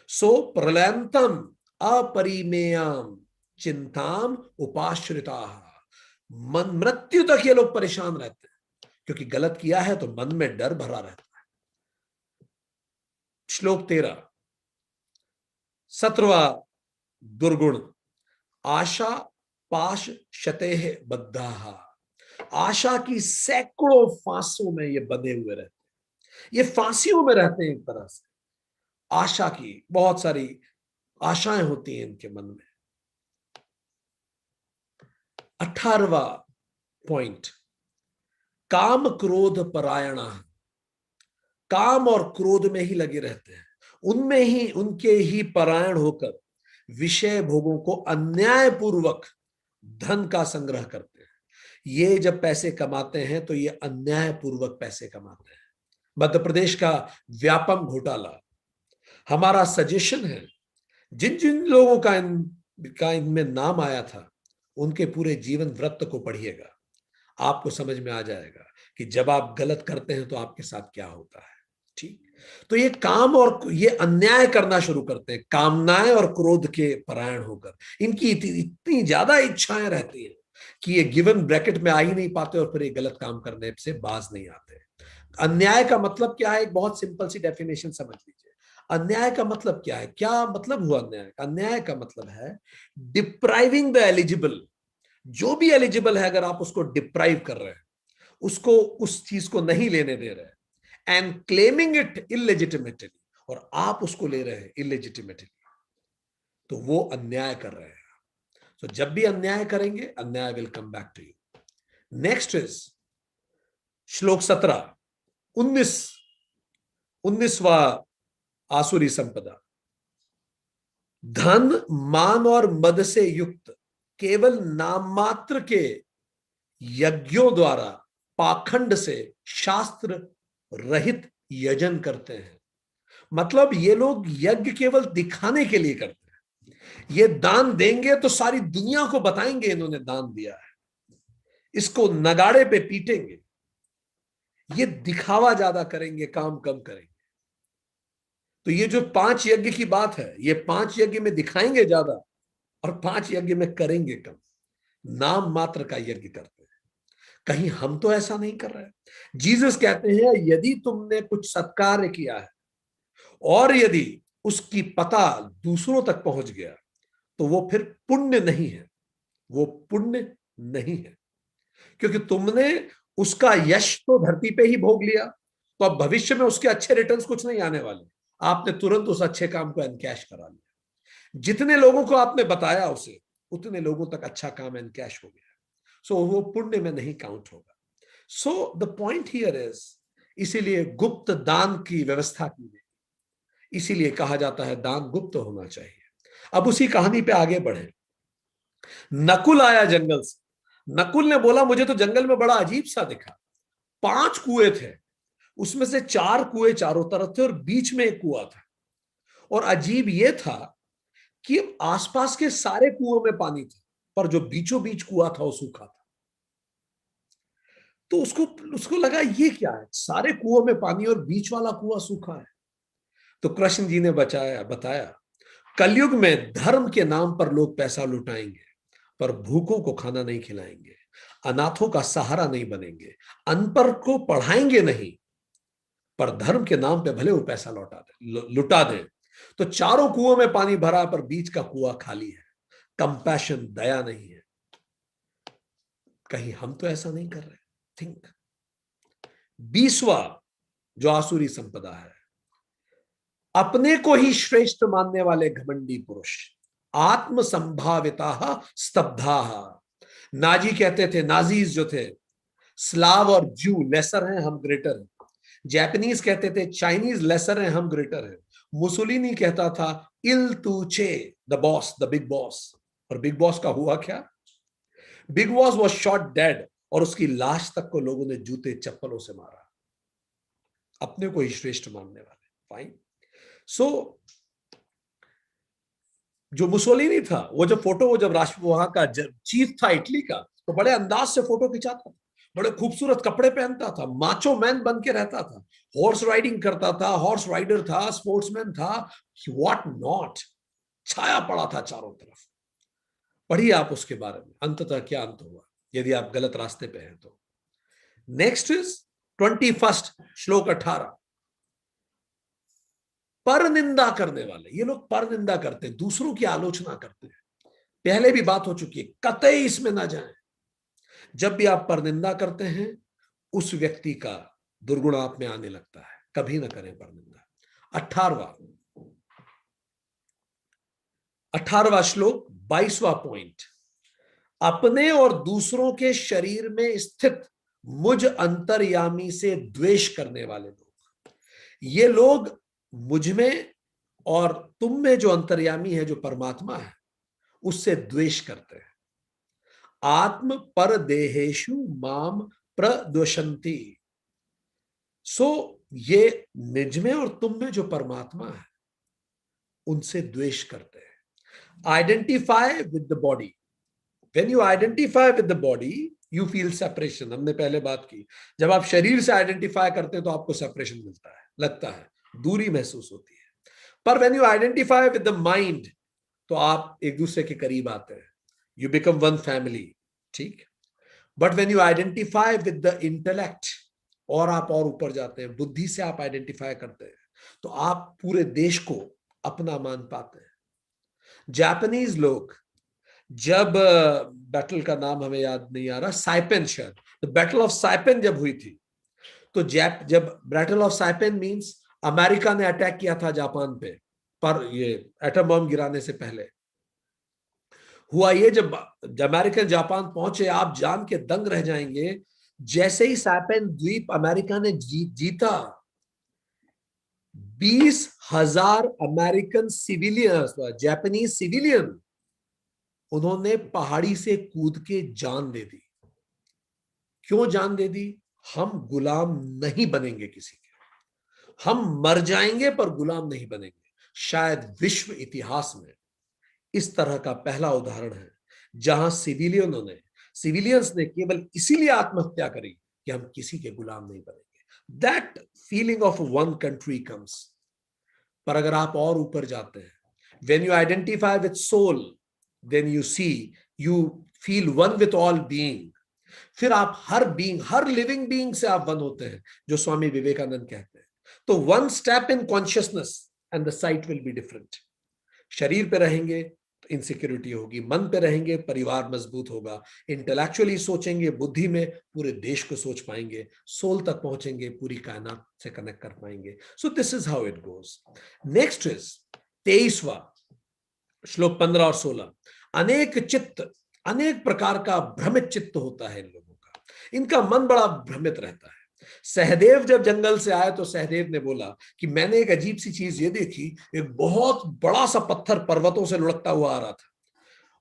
सो प्रलयंतम अपरिमेयम चिंताम उपाश्रिता, मन मृत्यु तक ये लोग परेशान रहते हैं, क्योंकि गलत किया है तो मन में डर भरा रहता है। श्लोक 13, 17वां दुर्गुण, आशा पाश शतेह बद्धा। आशा की सैकड़ों फांसों में ये बंधे हुए रहते हैं, ये फांसियों में रहते हैं। एक तरह से आशा की बहुत सारी आशाएं होती हैं इनके मन में। 18वां पॉइंट, काम क्रोध परायणा, काम और क्रोध में ही लगे रहते हैं, उनमें ही उनके ही परायण होकर विषय भोगों को अन्यायपूर्वक धन का संग्रह करते हैं। ये जब पैसे कमाते हैं तो ये अन्यायपूर्वक पैसे कमाते हैं। मध्य प्रदेश का व्यापम घोटाला, हमारा सजेशन है, जिन जिन लोगों का इनमें नाम आया था, उनके पूरे जीवन वृत्त को पढ़िएगा, आपको समझ में आ जाएगा कि जब आप गलत करते हैं तो आपके साथ क्या होता है। ठीक, तो ये काम और ये अन्याय करना शुरू करते हैं, कामनाएं और क्रोध के परायण होकर। इनकी इतनी ज्यादा इच्छाएं रहती हैं कि ये गिवन ब्रैकेट में आ ही नहीं पाते, और फिर ये गलत काम करने से बाज नहीं आते। अन्याय का मतलब क्या है? एक बहुत सिंपल सी डेफिनेशन समझ लीजिए। अन्याय का मतलब क्या है? क्या मतलब हुआ अन्याय का? अन्याय का मतलब है डिप्राइविंग द एलिजिबल। जो भी एलिजिबल है, अगर आप उसको डिप्राइव कर रहे हैं, उसको उस चीज को नहीं लेने दे रहे हैं, एंड क्लेमिंग इट इलेजिटिमेटली, और आप उसको ले रहे हैं इलेजिटिमेटली, तो वो अन्याय कर रहे हैं। तो जब भी अन्याय करेंगे, अन्याय will come back to you. Next is श्लोक 17, 19वां आसुरी संपदा, धन मान और मद से युक्त केवल नाम मात्र के यज्ञों द्वारा पाखंड से शास्त्र रहित यजन करते हैं। मतलब ये लोग यज्ञ केवल दिखाने के लिए करते हैं। ये दान देंगे तो सारी दुनिया को बताएंगे इन्होंने दान दिया है, इसको नगाड़े पे पीटेंगे। ये दिखावा ज्यादा करेंगे, काम कम करेंगे। तो ये जो 5 यज्ञ की बात है, ये 5 यज्ञ में दिखाएंगे ज्यादा और 5 यज्ञ में करेंगे कम। नाम मात्र का यज्ञ करते हैं। कहीं हम तो ऐसा नहीं कर रहे हैं। जीसस कहते हैं, यदि तुमने कुछ सत्कार्य किया है और यदि उसकी पता दूसरों तक पहुंच गया, तो वो फिर पुण्य नहीं है, वो पुण्य नहीं है। क्योंकि तुमने उसका यश तो धरती पे ही भोग लिया, तो अब भविष्य में उसके अच्छे रिटर्न्स कुछ नहीं आने वाले। आपने तुरंत उस अच्छे काम को एनकैश करा लिया। जितने लोगों को आपने बताया उसे, उतने लोगों तक अच्छा काम एनकैश हो गया, सो वो पुण्य में नहीं काउंट होगा। सो द पॉइंट हियर इज, इसीलिए गुप्त दान की व्यवस्था की गई। इसीलिए कहा जाता है दान गुप्त होना चाहिए। अब उसी कहानी पे आगे बढ़े। नकुल आया जंगल से। नकुल ने बोला, मुझे तो जंगल में बड़ा अजीब सा दिखा। 5 कुएं थे, उसमें से 4 कुएं चारों तरफ थे और बीच में एक कुआं था। और अजीब यह था कि आसपास के सारे कुओं में पानी था, पर जो बीचों बीच कुआं था वो सूखा था। तो उसको उसको लगा ये क्या है, सारे कुओं में पानी और बीच वाला कुआं सूखा है। तो कृष्ण जी ने बताया, कलयुग में धर्म के नाम पर लोग पैसा लुटाएंगे, पर भूखों को खाना नहीं खिलाएंगे, अनाथों का सहारा नहीं बनेंगे, अनपढ़ को पढ़ाएंगे नहीं, पर धर्म के नाम पे भले वो पैसा लुटा दे। तो चारों कुओं में पानी भरा, पर बीच का कुआं खाली है। कंपैशन, दया नहीं है। कहीं हम तो ऐसा नहीं कर रहे? थिंक। 20वां जो आसुरी संपदा है, अपने को ही श्रेष्ठ मानने वाले घमंडी पुरुष, आत्म संभाविता स्तब्धा। नाजी कहते थे, नाजीज जो थे, स्लाव और जू लेसर हैं, हम ग्रेटर हैं। जापानीज कहते थे, चाइनीज लेसर हैं, हम ग्रेटर हैं। मुसोलिनी कहता था Il Duce the boss, the big boss. और बिग बॉस का हुआ क्या? Big boss was shot dead और उसकी लाश तक को लोगों ने जूते चप्पलों से मारा, अपने को ही श्रेष्ठ मानने वाले। फाइन। सो जो मुसोलिनी था, वो जब फोटो, वो जब राष्ट्र वहां का चीफ था इटली का, तो बड़े अंदाज से फोटो खिंचाता था, बड़े खूबसूरत कपड़े पहनता था, माचो मैन बन के रहता था, हॉर्स राइडिंग करता था, हॉर्स राइडर था, स्पोर्ट्समैन था, व्हाट नॉट, छाया पड़ा था चारों तरफ। पढ़िए आप उसके बारे में, अंततः क्या अंत हुआ यदि आप गलत रास्ते पे हैं तो। नेक्स्ट इज 21 श्लोक 18। पर निंदा करने वाले, ये लोग पर निंदा करते हैं, दूसरों की आलोचना करते हैं। पहले भी बात हो चुकी है, कतई इसमें ना जाएं। जब भी आप पर निंदा करते हैं, उस व्यक्ति का दुर्गुण आप में आने लगता है, कभी ना करें पर निंदा। 18वां श्लोक 22वां पॉइंट। अपने और दूसरों के शरीर में स्थित मुझ अंतर्यामी से द्वेष करने वाले लोग, ये लोग मुझ में और तुम में जो अंतर्यामी है, जो परमात्मा है, उससे द्वेष करते हैं। आत्म पर देहेशु माम प्रद्वशंति। सो ये निज में और तुम में जो परमात्मा है, उनसे द्वेष करते हैं। Identify with the body. When you identify with the body you feel separation. हमने पहले बात की, जब आप शरीर से आइडेंटिफाई करते हैं तो आपको सेपरेशन मिलता है, लगता है, दूरी महसूस होती है। पर when you identify with the mind, तो आप एक दूसरे के करीब आते हैं, यू बिकम वन फैमिली। ठीक। But when you identify with the intellect, और आप और ऊपर जाते हैं, बुद्धि से आप आइडेंटिफाई करते हैं, तो आप पूरे देश को अपना मान पाते हैं। जापानीज लोग जब, बैटल का नाम हमें याद नहीं आ रहा, साइपेन शायद, द बैटल ऑफ साइपेन जब हुई थी, तो जब बैटल ऑफ साइपेन मींस अमेरिका ने अटैक किया था जापान पे, पर ये एटम बम गिराने से पहले हुआ ये, जब अमेरिकन जापान पहुंचे, आप जान के दंग रह जाएंगे, जैसे ही साइपेन द्वीप अमेरिका ने जीता, 20,000 अमेरिकन सिविलियन, जापानीज सिविलियन, उन्होंने पहाड़ी से कूद के जान दे दी। क्यों जान दे दी? हम गुलाम नहीं बनेंगे किसी के, हम मर जाएंगे पर गुलाम नहीं बनेंगे। शायद विश्व इतिहास में इस तरह का पहला उदाहरण है जहां सिविलियंस ने केवल इसीलिए आत्महत्या करी कि हम किसी के गुलाम नहीं बनेंगे। That feeling of one country comes. पर अगर आप और ऊपर जाते हैं, when you identify with soul, then you see, you feel one with all being. फिर आप हर बीइंग, हर लिविंग बीइंग से आप वन होते हैं, जो स्वामी विवेकानंद कहते हैं। तो one step in consciousness and the site will be different. शरीर पे रहेंगे तो इनसिक्योरिटी होगी, मन पे रहेंगे परिवार मजबूत होगा, इंटेलेक्चुअली सोचेंगे, बुद्धि में पूरे देश को सोच पाएंगे, सोल तक पहुंचेंगे, पूरी कायनात से कनेक्ट कर पाएंगे। So this is how it goes. Next is 23वां श्लोक 15 और 16। अनेक चित्त, अनेक प्रकार का भ्रमित चित्त होता है इन लोगों का, इनका मन बड़ा भ्रमित रहता है। सहदेव जब जंगल से आए तो सहदेव ने बोला कि मैंने एक अजीब सी चीज ये देखी, एक बहुत बड़ा सा पत्थर पर्वतों से लुढ़कता हुआ आ रहा था,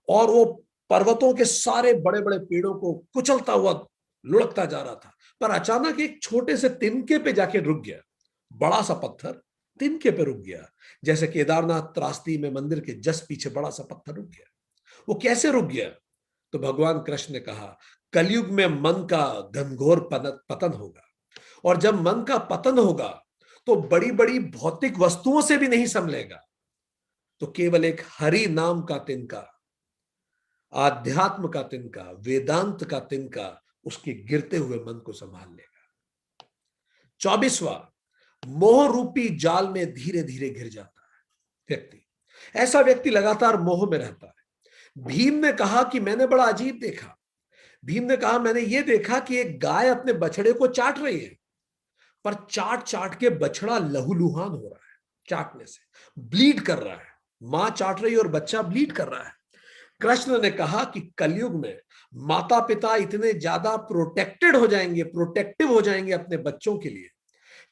और वो पर्वतों के सारे बड़े बड़े पेड़ों को कुचलता हुआ लुढ़कता जा रहा था, पर अचानक एक छोटे से तिनके पे जाके रुक गया। बड़ा सा पत्थर तिनके पे रुक गया, जैसे केदारनाथ त्रासदी में मंदिर के जस्ट पीछे बड़ा सा पत्थर रुक गया। वो कैसे रुक गया? तो भगवान कृष्ण ने कहा, कलयुग में मन का घनघोर पतन होगा, और जब मन का पतन होगा तो बड़ी बड़ी भौतिक वस्तुओं से भी नहीं संभलेगा, तो केवल एक हरि नाम का तिनका, आध्यात्म का तिनका, वेदांत का तिनका उसके गिरते हुए मन को संभाल लेगा। 24वां, मोह रूपी जाल में धीरे धीरे घिर जाता है व्यक्ति। ऐसा व्यक्ति लगातार मोह में रहता है। भीम ने कहा कि मैंने बड़ा अजीब देखा, भीम ने कहा मैंने ये देखा कि एक गाय अपने बछड़े को चाट रही है, पर चाट चाट के बछड़ा लहूलुहान हो रहा है, चाटने से ब्लीड कर रहा है, मां चाट रही है और बच्चा ब्लीड कर रहा है। कृष्ण ने कहा कि कलयुग में माता पिता इतने ज्यादा प्रोटेक्टेड हो जाएंगे, प्रोटेक्टिव हो जाएंगे अपने बच्चों के लिए,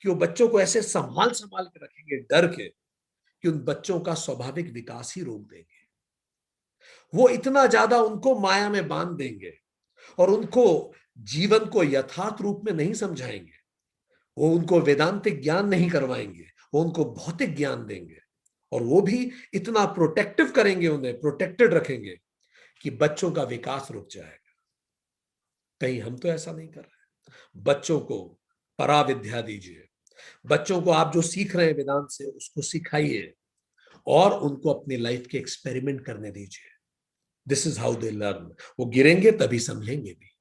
कि वो बच्चों को ऐसे संभाल संभाल के रखेंगे डर के, कि उन बच्चों का स्वाभाविक विकास ही रोक देंगे। वो इतना ज्यादा उनको माया में बांध देंगे और उनको जीवन को यथार्थ रूप में नहीं समझाएंगे। वो उनको वेदांतिक ज्ञान नहीं करवाएंगे, वो उनको भौतिक ज्ञान देंगे और वो भी इतना प्रोटेक्टिव करेंगे, उन्हें प्रोटेक्टेड रखेंगे कि बच्चों का विकास रुक जाएगा। कहीं हम तो ऐसा नहीं कर रहे। बच्चों को पराविद्या दीजिए, बच्चों को आप जो सीख रहे हैं वेदांत से उसको सिखाइए और उनको अपनी लाइफ के एक्सपेरिमेंट करने दीजिए। This is how they learn. वो गिरेंगे तभी समझेंगे भी।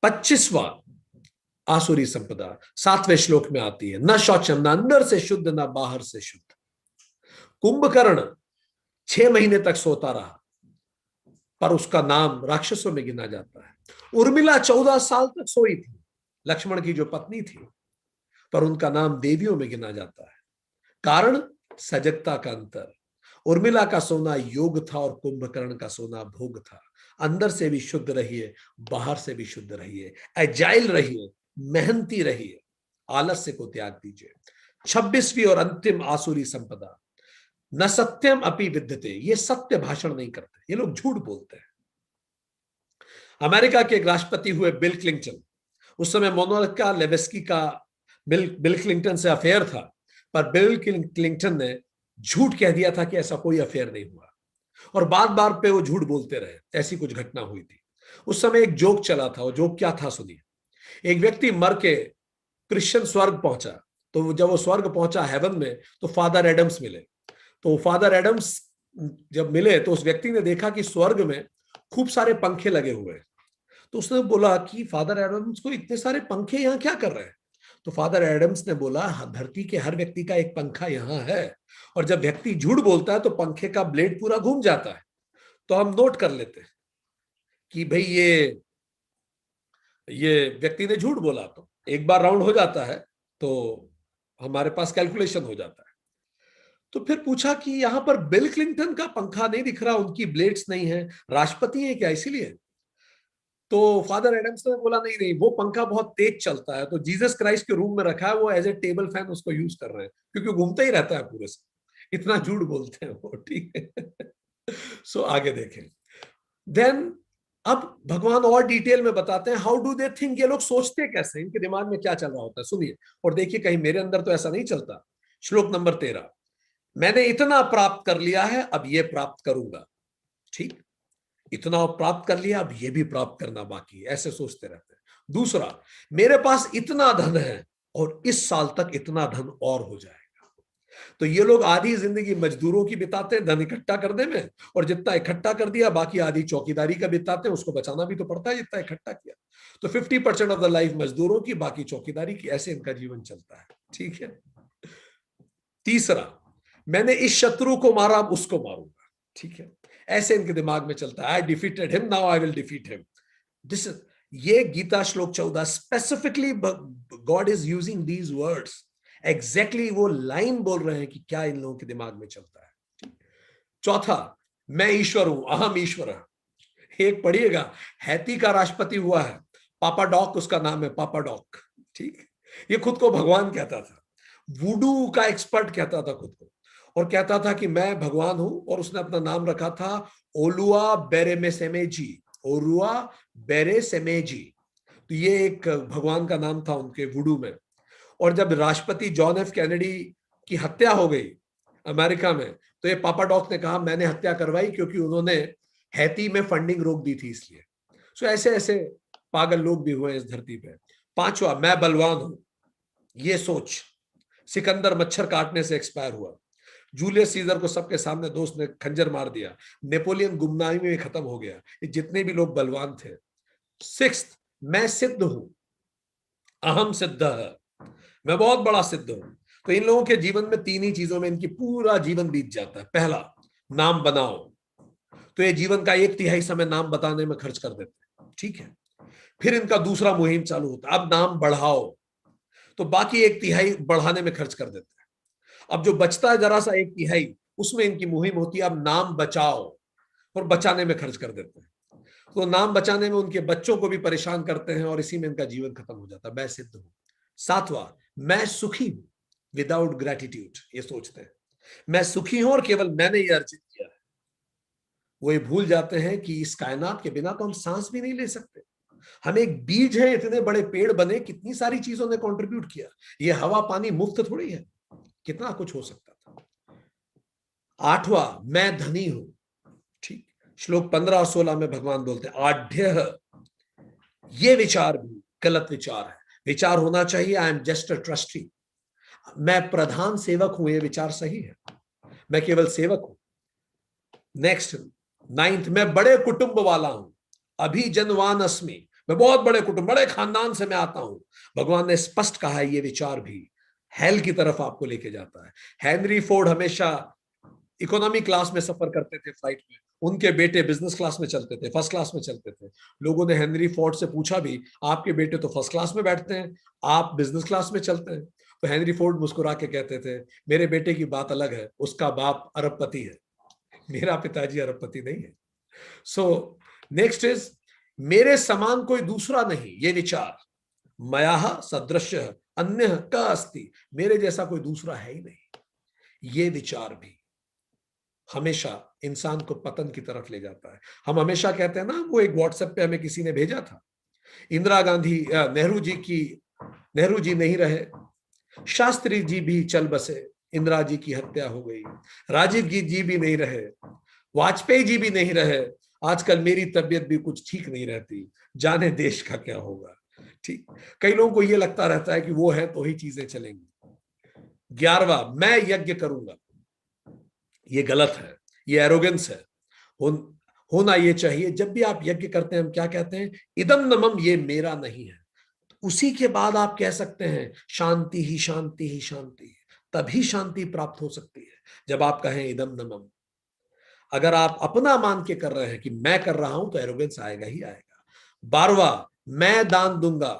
25वां आसुरी संपदा 7वें श्लोक में आती है, न शौचम, न अंदर से शुद्ध न बाहर से शुद्ध। कुंभकर्ण 6 महीने तक सोता रहा पर उसका नाम राक्षसों में गिना जाता है। उर्मिला 14 साल तक सोई थी, लक्ष्मण की जो पत्नी थी, पर उनका नाम देवियों में गिना जाता है। कारण सजगता का अंतर। उर्मिला का सोना योग था और कुंभकर्ण का सोना भोग था। अंदर से भी शुद्ध रहिए, बाहर से भी शुद्ध रहिए, एजाइल रहिए, मेहनती रहिए, आलस्य को त्याग दीजिए। 26वीं और अंतिम आसुरी संपदा, न सत्यम अपि विद्यते। ये सत्य भाषण नहीं करते, ये लोग झूठ बोलते हैं। अमेरिका के एक राष्ट्रपति हुए बिल क्लिंटन, उस समय मोनिका लेविस्की का बिल क्लिंटन से अफेयर था, पर बिल क्लिंटन ने झूठ कह दिया था कि ऐसा कोई अफेयर नहीं हुआ और बार बार पे वो झूठ बोलते रहे। ऐसी कुछ घटना हुई थी। उस समय एक जोक चला था, वो जोक क्या था सुनिए। एक व्यक्ति मर के क्रिश्चियन स्वर्ग पहुंचा, तो जब वो स्वर्ग पहुंचा हेवन में, तो फादर एडम्स मिले। तो फादर एडम्स जब मिले तो उस व्यक्ति ने देखा कि स्वर्ग में खूब सारे पंखे लगे हुए हैं। तो उसने बोला कि फादर एडम्स को इतने सारे पंखे यहाँ क्या कर रहे हैं। तो फादर एडम्स ने बोला, धरती के हर व्यक्ति का एक पंखा यहाँ है और जब व्यक्ति झूठ बोलता है तो पंखे का ब्लेड पूरा घूम जाता है, तो हम नोट कर लेते हैं कि भाई ये व्यक्ति ने झूठ बोला। तो एक बार राउंड हो जाता है तो हमारे पास कैलकुलेशन हो जाता है। तो फिर पूछा कि यहां पर बिल क्लिंटन का पंखा नहीं दिख रहा, उनकी ब्लेड्स नहीं है, राष्ट्रपति है क्या इसीलिए। तो फादर एडम्स ने बोला नहीं नहीं, वो पंखा बहुत तेज चलता है, तो जीसस क्राइस्ट के रूम में रखा है, वो एज ए टेबल फैन उसको यूज कर रहे हैं, क्योंकि घूमता ही रहता है पूरे से। इतना झूठ बोलते हैं वो, ठीक है। सो आगे देखें। देन अब भगवान और डिटेल में बताते हैं हाउ डू दे थिंक। ये लोग सोचते कैसे, इनके दिमाग में क्या चल रहा होता है, सुनिए और देखिए कहीं मेरे अंदर तो ऐसा नहीं चलता। श्लोक नंबर 13, मैंने इतना प्राप्त कर लिया है, अब ये प्राप्त करूंगा। ठीक, इतना प्राप्त कर लिया, अब ये भी प्राप्त करना बाकी है, ऐसे सोचते रहते हैं। दूसरा, मेरे पास इतना धन है और इस साल तक इतना धन और हो जाएगा। तो ये लोग आधी जिंदगी मजदूरों की बिताते हैं धन इकट्ठा करने में, और जितना इकट्ठा कर दिया बाकी आधी चौकीदारी का बिताते हैं, उसको बचाना भी तो पड़ता है जितना इकट्ठा किया। तो 50% ऑफ द लाइफ मजदूरों की, बाकी चौकीदारी की, ऐसे इनका जीवन चलता है। ठीक है। तीसरा, मैंने इस शत्रु को मारा, अब उसको मारूंगा। ठीक है, ऐसे इनके दिमाग में चलता है। I defeated him, now I will defeat him. This, ये गीता श्लोक 14 specifically God is using these words. Exactly वो लाइन बोल रहे हैं कि क्या इन लोगों के दिमाग में चलता है। चौथा, मैं ईश्वर हूं, अहम ईश्वर। एक पढ़िएगा, हैती का राष्ट्रपति हुआ है, पापा डॉक उसका नाम है, पापा डॉक। ठीक, ये खुद को भगवान कहता था, वुडू का एक्सपर्ट कहता था खुद को, और कहता था कि मैं भगवान हूं, और उसने अपना नाम रखा था ओलुआ बेरेमेसेमेजी। ओलुआ बेरेसेमेजी, तो ये एक भगवान का नाम था उनके वुडू में। और जब राष्ट्रपति जॉन एफ कैनेडी की हत्या हो गई अमेरिका में, तो ये पापा डॉक ने कहा मैंने हत्या करवाई क्योंकि उन्होंने हैती में फंडिंग रोक दी थी इसलिए। सो ऐसे ऐसे पागल लोग भी हुए इस धरती पे। पांचवा, मैं बलवान हूं, ये सोच सिकंदर मच्छर काटने से एक्सपायर हुआ। जूलियस सीजर को सबके सामने दोस्त ने खंजर मार दिया। नेपोलियन गुमनामी में खत्म हो गया। ये जितने भी लोग बलवान थे। सिक्स्थ, मैं सिद्ध हूं, अहम सिद्ध है, मैं बहुत बड़ा सिद्ध हूं। तो इन लोगों के जीवन में तीन ही चीजों में इनकी पूरा जीवन बीत जाता है। पहला, नाम बनाओ, तो ये जीवन का 1/3 समय नाम बताने में खर्च कर देते हैं। ठीक है। फिर इनका दूसरा मुहिम चालू होता है, अब नाम बढ़ाओ, तो बाकी 1/3 बढ़ाने में खर्च कर देते हैं। अब जो बचता है जरा सा 1/3, उसमें इनकी मुहिम होती है अब नाम बचाओ, और बचाने में खर्च कर देते हैं। तो नाम बचाने में उनके बच्चों को भी परेशान करते हैं और इसी में इनका जीवन खत्म हो जाता है। मैं सिद्ध हूं। सातवां, मैं सुखी हूं, विदाउट ग्रेटिट्यूड, ये सोचते हैं। मैं सुखी हूं और केवल मैंने ये अर्जित किया है। वो ये भूल जाते हैं कि इस कायनात के बिना तो हम सांस भी नहीं ले सकते। हम एक बीज है, इतने बड़े पेड़ बने, कितनी सारी चीजों ने कंट्रीब्यूट किया। ये हवा पानी मुफ्त थोड़ी है, कितना कुछ हो सकता था। आठवां, मैं धनी हूं। ठीक, श्लोक 15 और 16 में भगवान बोलते हैं आढ़्य, ये विचार भी गलत विचार है। विचार होना चाहिए I am just a trustee, मैं प्रधान सेवक हूं, ये विचार सही है, मैं केवल सेवक हूं। नेक्स्ट, नाइन्थ, मैं बड़े कुटुंब वाला हूं, अभिजनवान अस्मि, मैं बहुत बड़े कुटुंब बड़े खानदान से मैं आता हूं। भगवान ने स्पष्ट कहा है ये विचार भी हेल की तरफ आपको लेके जाता है। हेनरी फोर्ड हमेशा इकोनॉमी क्लास में सफर करते थे फ्लाइट में, उनके बेटे बिजनेस क्लास में चलते थे, फर्स्ट क्लास में चलते थे। लोगों ने हेनरी फोर्ड से पूछा भी, आपके बेटे तो फर्स्ट क्लास में बैठते हैं, आप बिजनेस क्लास में चलते हैं? तो हेनरी फोर्ड मुस्कुरा के कहते थे, मेरे बेटे की बात अलग है, उसका बाप अरबपति है, मेरा पिताजी अरबपति नहीं है। सो नेक्स्ट इज, मेरे समान कोई दूसरा नहीं, ये विचार मयाह सदृश अन्य का अस्ति, मेरे जैसा कोई दूसरा है ही नहीं। ये विचार भी हमेशा इंसान को पतन की तरफ ले जाता है। हम हमेशा कहते हैं ना, वो एक व्हाट्सएप पे हमें किसी ने भेजा था, इंदिरा गांधी नेहरू जी नहीं रहे, शास्त्री जी भी चल बसे, इंदिरा जी की हत्या हो गई, राजीव जी भी नहीं रहे, वाजपेयी जी भी नहीं रहे, आजकल मेरी तबीयत भी कुछ ठीक नहीं रहती, जाने देश का क्या होगा। ठीक, कई लोगों को यह लगता रहता है कि वो है तो ही चीजें चलेंगी। 11वां, मैं यज्ञ करूंगा, ये गलत है, ये एरोगेंस है। होना ये चाहिए, जब भी आप यज्ञ करते हैं हम क्या कहते हैं, इदम नमम, ये मेरा नहीं है। उसी के बाद आप कह सकते हैं शांति ही शांति ही शांति, तभी शांति प्राप्त हो सकती है जब आप कहें इदम नमम। अगर आप अपना मान के कर रहे हैं कि मैं कर रहा हूं तो एरोगेंस आएगा ही आएगा। 12वां, मैं दान दूंगा,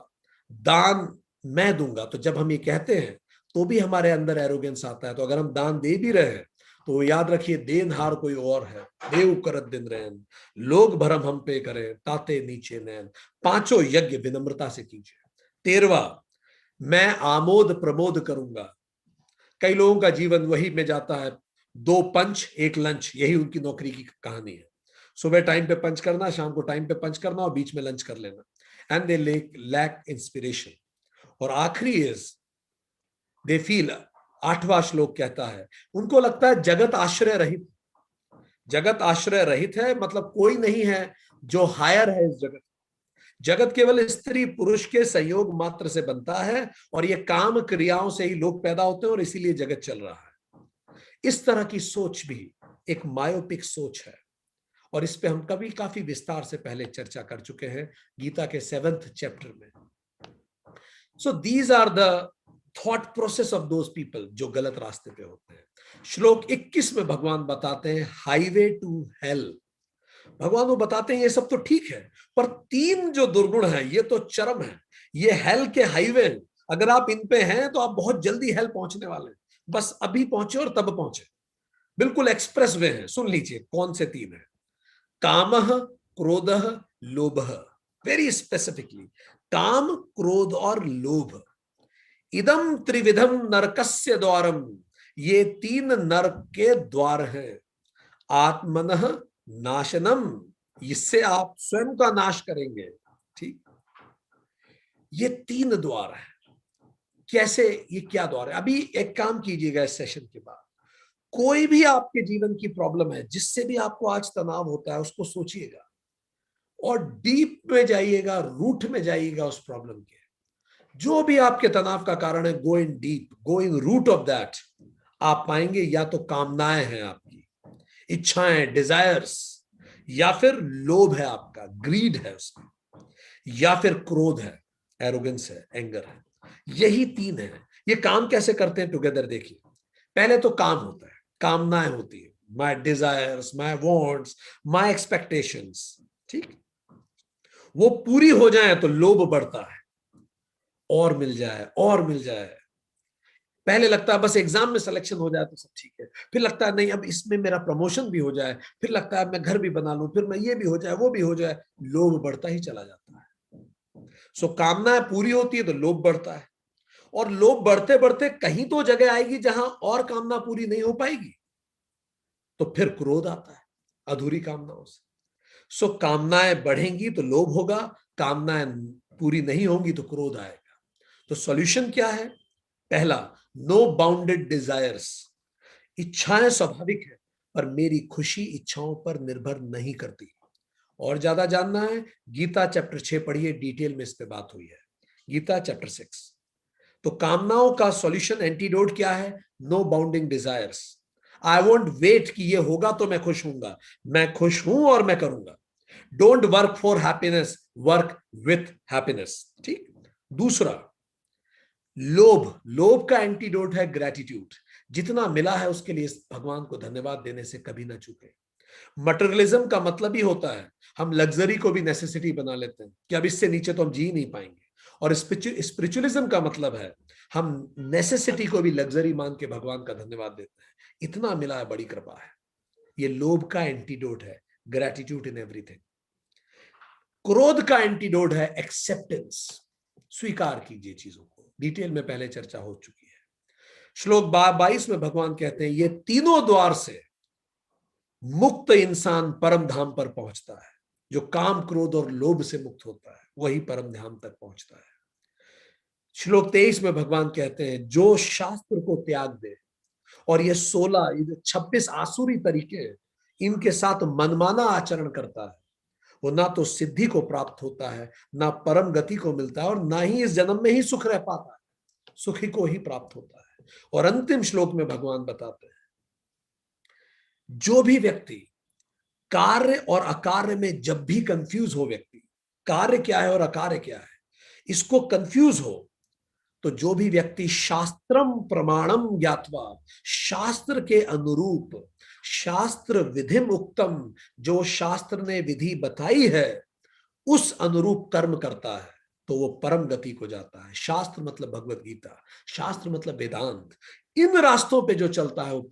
दान मैं दूंगा, तो जब हम ये कहते हैं तो भी हमारे अंदर एरोगेंस आता है। तो अगर हम दान दे भी रहे हैं तो याद रखिए देनहार कोई और है, देव करत दिन रैन, लोग भरम हम पे करें ताते नीचे नैन, पांचों यज्ञ विनम्रता से कीजिए। 13वां, मैं आमोद प्रमोद करूंगा। कई लोगों का जीवन वही में जाता है, 2 पंच 1 लंच, यही उनकी नौकरी की कहानी है। सुबह टाइम पे पंच करना, शाम को टाइम पे पंच करना और बीच में लंच कर लेना। And they lack inspiration. और आखिरी इज दे फील, 8वां श्लोक कहता है, उनको लगता है जगत आश्रय रहित, जगत आश्रय रहित है मतलब कोई नहीं है जो हायर है इस जगत। जगत केवल स्त्री पुरुष के संयोग मात्र से बनता है और ये काम क्रियाओं से ही लोग पैदा होते हैं और इसीलिए जगत चल रहा है। इस तरह की सोच भी एक मायोपिक सोच है और इस पे हम कभी काफी विस्तार से पहले चर्चा कर चुके हैं गीता के 7th चैप्टर में। So these are the thought process of those people जो गलत रास्ते पे होते हैं। श्लोक 21 में भगवान बताते हैं हाईवे टू हेल। भगवान वो बताते हैं ये सब तो ठीक है, पर 3 जो दुर्गुण है ये तो चरम है, ये हेल के हाईवे हैं। अगर आप इन पे हैं तो आप बहुत जल्दी हेल पहुंचने वाले हैं, बस अभी पहुंचे और तब पहुंचे, बिल्कुल एक्सप्रेस वे है। सुन लीजिए कौन से 3 है। कामः क्रोधः लोभः, वेरी स्पेसिफिकली, काम क्रोध और लोभ। इदम त्रिविधम नरकस्य द्वारम, ये 3 नरक के द्वार हैं। आत्मनः नाशनम, इससे आप स्वयं का नाश करेंगे। ठीक, ये 3 द्वार है। कैसे, ये क्या द्वार है? अभी एक काम कीजिएगा इस सेशन के बाद, कोई भी आपके जीवन की प्रॉब्लम है जिससे भी आपको आज तनाव होता है उसको सोचिएगा और डीप में जाइएगा, रूट में जाइएगा उस प्रॉब्लम के। जो भी आपके तनाव का कारण है, go in deep, go in root of that. आप पाएंगे या तो कामनाएं हैं आपकी, इच्छाएं, डिजायर्स, या फिर लोभ है आपका, ग्रीड है उसका, या फिर क्रोध है, एरोगेंस है, एंगर है। यही 3 है। ये काम कैसे करते हैं टुगेदर देखिए। पहले तो काम होता है, कामनाएं होती है, my desires, my wants, my expectations. ठीक, वो पूरी हो जाए तो लोभ बढ़ता है, और मिल जाए और मिल जाए। पहले लगता है बस एग्जाम में सिलेक्शन हो जाए तो सब ठीक है, फिर लगता है नहीं अब इसमें मेरा प्रमोशन भी हो जाए, फिर लगता है मैं घर भी बना लूं, फिर मैं ये भी हो जाए वो भी हो जाए, लोभ बढ़ता ही चला जाता है। सो कामनाएं पूरी होती है तो लोभ बढ़ता है, और लोभ बढ़ते बढ़ते कहीं तो जगह आएगी जहां और कामना पूरी नहीं हो पाएगी, तो फिर क्रोध आता है अधूरी कामनाओं से। सो कामनाएं बढ़ेंगी तो लोभ होगा, कामनाएं पूरी नहीं होंगी तो क्रोध आएगा। तो सॉल्यूशन क्या है? पहला, नो बाउंडेड डिजायर्स। इच्छाएं स्वाभाविक है, पर मेरी खुशी इच्छाओं पर निर्भर नहीं करती। और ज्यादा जानना है, गीता चैप्टर 6 पढ़िए, डिटेल में इस पे बात हुई है, गीता चैप्टर 6। तो कामनाओं का सॉल्यूशन, एंटीडोट क्या है? No bounding desires. I won't wait कि ये होगा तो मैं खुश हूंगा, मैं खुश हूं और मैं करूंगा। Don't work for happiness, work with happiness. ठीक। दूसरा, लोभ। लोभ का एंटीडोट है ग्रेटिट्यूड। जितना मिला है उसके लिए भगवान को धन्यवाद देने से कभी ना चूके। मटेरियलिज्म का मतलब ही होता है हम लग्जरी को भी नेसेसिटी बना लेते हैं कि अब इससे नीचे तो हम जी नहीं पाएंगे। और स्पिरिचुअलिज्म का मतलब है हम नेसेसिटी को भी लग्जरी मान के भगवान का धन्यवाद देते हैं, इतना मिला है, बड़ी कृपा है। ये लोभ का एंटीडोट है, ग्रेटिट्यूड इन एवरीथिंग। क्रोध का एंटीडोट है एक्सेप्टेंस। स्वीकार कीजिए चीजों को, डिटेल में पहले चर्चा हो चुकी है। श्लोक 22 में भगवान कहते हैं, ये तीनों द्वार से मुक्त इंसान परम धाम पर पहुंचता है। जो काम, क्रोध और लोभ से मुक्त होता है वही परम धाम तक पहुंचता है। श्लोक 23 में भगवान कहते हैं, जो शास्त्र को त्याग दे और ये 16, ये 26 आसुरी तरीके हैं, इनके साथ मनमाना आचरण करता है, वो ना तो सिद्धि को प्राप्त होता है, ना परम गति को मिलता है, और ना ही इस जन्म में ही सुख रह पाता है, सुखी को ही प्राप्त होता है। और अंतिम श्लोक में भगवान बताते हैं, जो भी व्यक्ति कार्य और अकार्य में जब भी कंफ्यूज हो, व्यक्ति कार्य क्या है और अकार्य क्या है इसको कंफ्यूज हो, तो जो भी व्यक्ति शास्त्रम प्रमाणम ज्ञात्वा, शास्त्र के अनुरूप, शास्त्र विधिम उक्तम, जो शास्त्र ने विधि बताई है उस अनुरूप कर्म करता है, तो वो परम गति को जाता है। शास्त्र मतलब भगवत गीता, शास्त्र मतलब वेदांत। इन रास्तों पे जो चलता है वो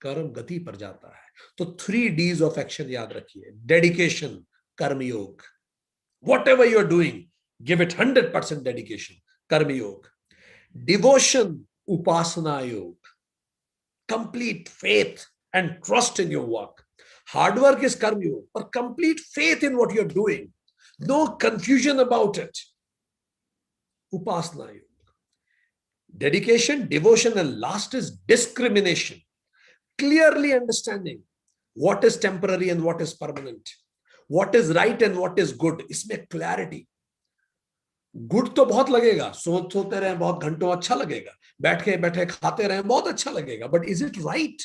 कर्म गति पर जाता है। तो 3 Ds ऑफ एक्शन याद रखिए। डेडिकेशन, कर्मयोग, whatever you are doing give it 100% dedication, कर्मयोग। डिवोशन, उपासना योग, complete faith and trust in your work. Hard work is कर्मयोग, पर complete faith in what you are doing, no confusion about it, उपासना योग। Dedication, devotion, and last is discrimination. Clearly understanding what is temporary and what is permanent, what is right and what is good. इसमें clarity. Good तो बहुत लगेगा, सोते रहे बहुत घंटों अच्छा लगेगा, बैठे बैठे खाते रहे बहुत अच्छा लगेगा, but is it right?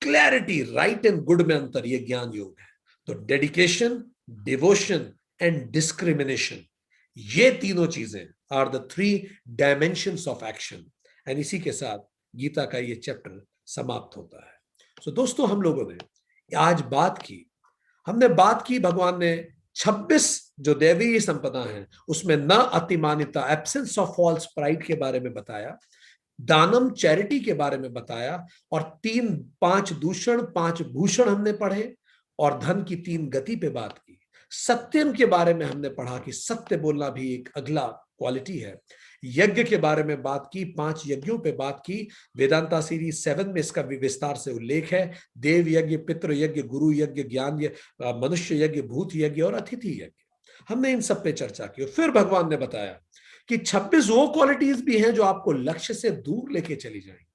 Clarity, right and good में अंतर, ये ज्ञान योग है। तो डेडिकेशन, डिवोशन एंड डिस्क्रिमिनेशन, ये तीनों चीजें are the 3 dimensions of action. And इसी के साथ गीता का ये चैप्टर समाप्त होता है। सो दोस्तों, हम लोगों ने आज हमने बात की, भगवान ने 26 जो दैवीय संपदा है उसमें न अतिमानिता, एब्सेंस ऑफ फॉल्स प्राइड के बारे में बताया, दानम, चैरिटी के बारे में बताया, और 5 दूषण 5 भूषण हमने पढ़े, और धन की 3 गति पे बात की। सत्यम के बारे में हमने पढ़ा कि सत्य बोलना भी एक अगला क्वालिटी है। यज्ञ के बारे में बात की, 5 यज्ञों पे बात की। वेदांता सीरीज 7 में इसका विस्तार से उल्लेख है। देव यज्ञ, पितृ यज्ञ, गुरु यज्ञ, ज्ञान यज्ञ, मनुष्य यज्ञ, भूत यज्ञ और अतिथि यज्ञ, हमने इन सब पे चर्चा की। फिर भगवान ने बताया कि 26 वो क्वालिटीज भी हैं जो आपको लक्ष्य से दूर लेके चली जाएंगी।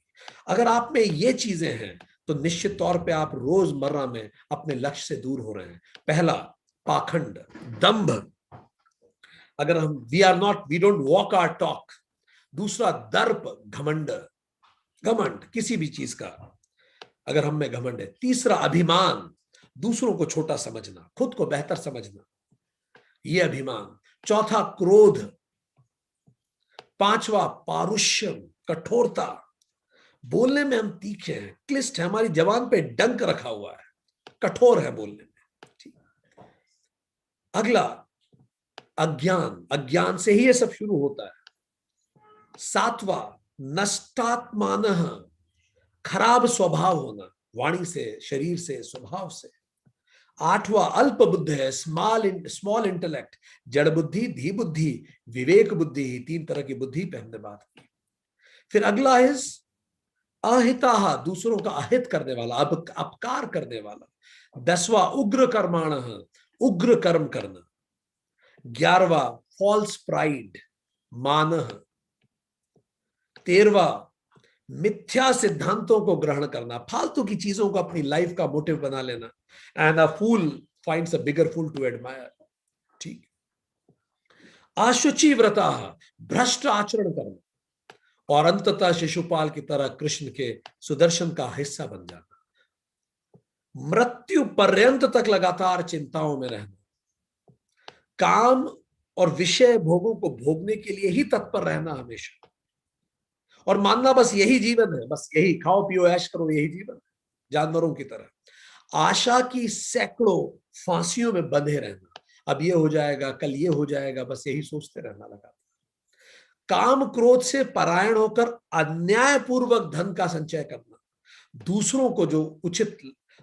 अगर आप में ये चीजें हैं तो निश्चित तौर पे आप रोजमर्रा में अपने लक्ष्य से दूर हो रहे हैं। पहला, पाखंड, दंभ, अगर हम we don't walk our talk. दूसरा, दर्प, घमंड, घमंड किसी भी चीज का अगर हम में घमंड है। तीसरा, अभिमान, दूसरों को छोटा समझना, खुद को बेहतर समझना, ये अभिमान। चौथा, क्रोध। पांचवा, पारुष्यम, कठोरता, बोलने में हम तीखे हैं, क्लिष्ट है, हमारी जबान पे डंक रखा हुआ है, कठोर है बोलने में। ठीक। अगला, अज्ञान, अज्ञान से ही ये सब शुरू होता है। 7वां, नष्टात्मान, खराब स्वभाव होना, वाणी से, शरीर से, स्वभाव से। 8वां अल्प बुद्ध है, स्मॉल इंटेलेक्ट, जड़ बुद्धि, धी बुद्धि, विवेक बुद्धि, 3 तरह की बुद्धि पे हमने बात की। फिर अगला है अहिता, दूसरों का अहित करने वाला, अपकार करने वाला। 10वां उग्र कर्माण, उग्र कर्म करना। 11वां फॉल्स प्राइड, मान। 13वां मिथ्या सिद्धांतों को ग्रहण करना, फालतू की चीजों को अपनी लाइफ का मोटिव बना लेना। And a fool finds a bigger fool to admire. ठीक। अशुचि व्रता, भ्रष्ट आचरण करना। और अंततः शिशुपाल की तरह कृष्ण के सुदर्शन का हिस्सा बन जाना। मृत्यु पर्यंत तक लगातार चिंताओं में रहना, काम और विषय भोगों को भोगने के लिए ही तत्पर रहना हमेशा, और मानना बस यही जीवन है, बस यही खाओ पियो ऐश करो, यही जीवन है, जानवरों की तरह। आशा की सैकड़ों फांसियों में बंधे रहना, अब ये हो जाएगा, कल ये हो जाएगा, बस यही सोचते रहना लगा। काम क्रोध से परायण होकर अन्यायपूर्वक धन का संचय करना, दूसरों को जो उचित,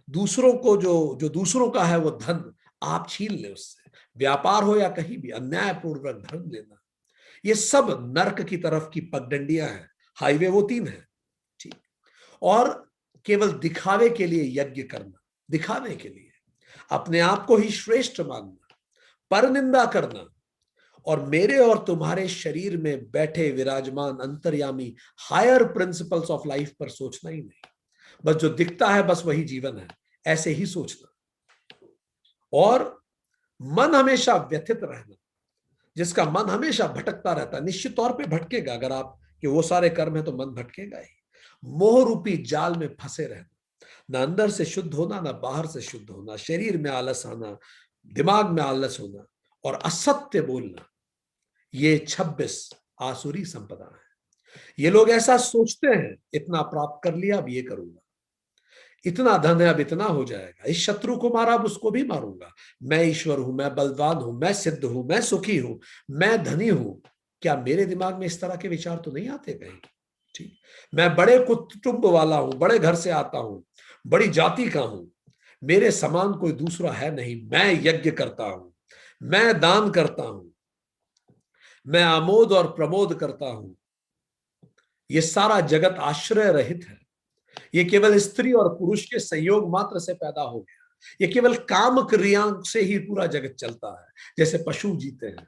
दूसरों को जो दूसरों का है वो धन आप छीन ले उससे, व्यापार हो या कहीं भी अन्यायपूर्वक धन लेना। ये सब नर्क की तरफ की पगडंडियां हैं, हाईवे वो 3 है। ठीक। और केवल दिखावे के लिए यज्ञ करना, दिखावे के लिए अपने आप को ही श्रेष्ठ मानना, पर निंदा करना, और मेरे और तुम्हारे शरीर में बैठे विराजमान अंतर्यामी हायर प्रिंसिपल्स ऑफ लाइफ पर सोचना ही नहीं, बस जो दिखता है बस वही जीवन है, ऐसे ही सोचना। और मन हमेशा व्यथित रहना, जिसका मन हमेशा भटकता रहता है, निश्चित तौर पे भटकेगा, अगर आप कि वो सारे कर्म है तो मन भटकेगा ही। मोह रूपी जाल में फंसे रहना, ना अंदर से शुद्ध होना, ना बाहर से शुद्ध होना, शरीर में आलस आना, दिमाग में आलस होना, और असत्य बोलना, ये 26 आसुरी संपदा है। ये लोग ऐसा सोचते हैं, इतना प्राप्त कर लिया अब ये करूंगा, इतना धन है अब इतना हो जाएगा, इस शत्रु को मारा अब उसको भी मारूंगा, मैं ईश्वर हूं, मैं बलवान हूं, मैं सिद्ध हूं, मैं सुखी हूं, मैं धनी हूं। क्या मेरे दिमाग में इस तरह के विचार तो नहीं आते कहीं? ठीक। मैं बड़े कुटुंब वाला हूं, बड़े घर से आता हूं, बड़ी जाति का हूं, मेरे समान कोई दूसरा है नहीं, मैं यज्ञ करता हूं, मैं दान करता हूं, मैं आमोद और प्रमोद करता हूं। ये सारा जगत आश्रय रहित है, ये केवल स्त्री और पुरुष के संयोग मात्र से पैदा हो गया, ये केवल काम क्रिया से ही पूरा जगत चलता है, जैसे पशु जीते हैं।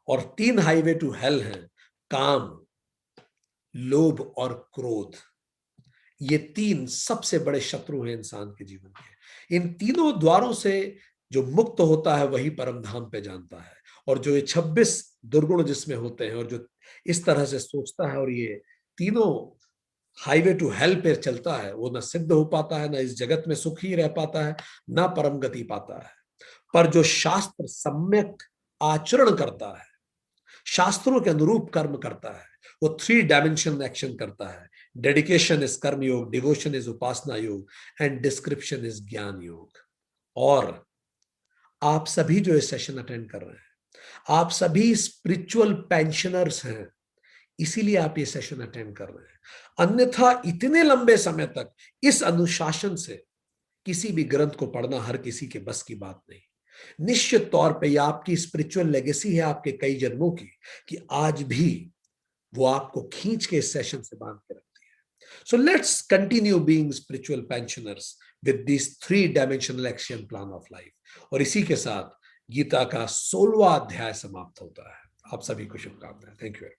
और 3 हाईवे टू हेल हैं, काम, लोभ और क्रोध। ये 3 सबसे बड़े शत्रु हैं इंसान के जीवन के। इन तीनों द्वारों से जो मुक्त होता है वही परम धाम पे जानता है। और जो ये 26 दुर्गुण जिसमें होते हैं और जो इस तरह से सोचता है और ये तीनों हाईवे टू हेल पे चलता है, वो ना सिद्ध हो पाता है, ना इस जगत में सुख ही रह पाता है, ना परम गति पाता है। पर जो शास्त्र सम्यक आचरण करता है, शास्त्रों के अनुरूप कर्म करता है, वो 3 डायमेंशन एक्शन करता है। डेडिकेशन इज कर्म योग, डिवोशन इज उपासना योग, एंड डिस्क्रिप्शन इज ज्ञान योग। और आप सभी जो इस सेशन अटेंड कर रहे हैं, आप सभी स्पिरिचुअल पेंशनर्स हैं, इसीलिए आप ये सेशन अटेंड कर रहे हैं। अन्यथा इतने लंबे समय तक इस अनुशासन से किसी भी ग्रंथ को पढ़ना हर किसी के बस की बात नहीं। निश्चित तौर पे ये आपकी स्पिरिचुअल लेगेसी है आपके कई जन्मों की, कि आज भी वो आपको खींच के इस सेशन से बांध के रखती है। So let's continue being spiritual pensioners with this 3 dimensional action plan of life. और इसी के साथ गीता का 16वां अध्याय समाप्त होता है। आप सभी को शुभकामनाएं। Thank you.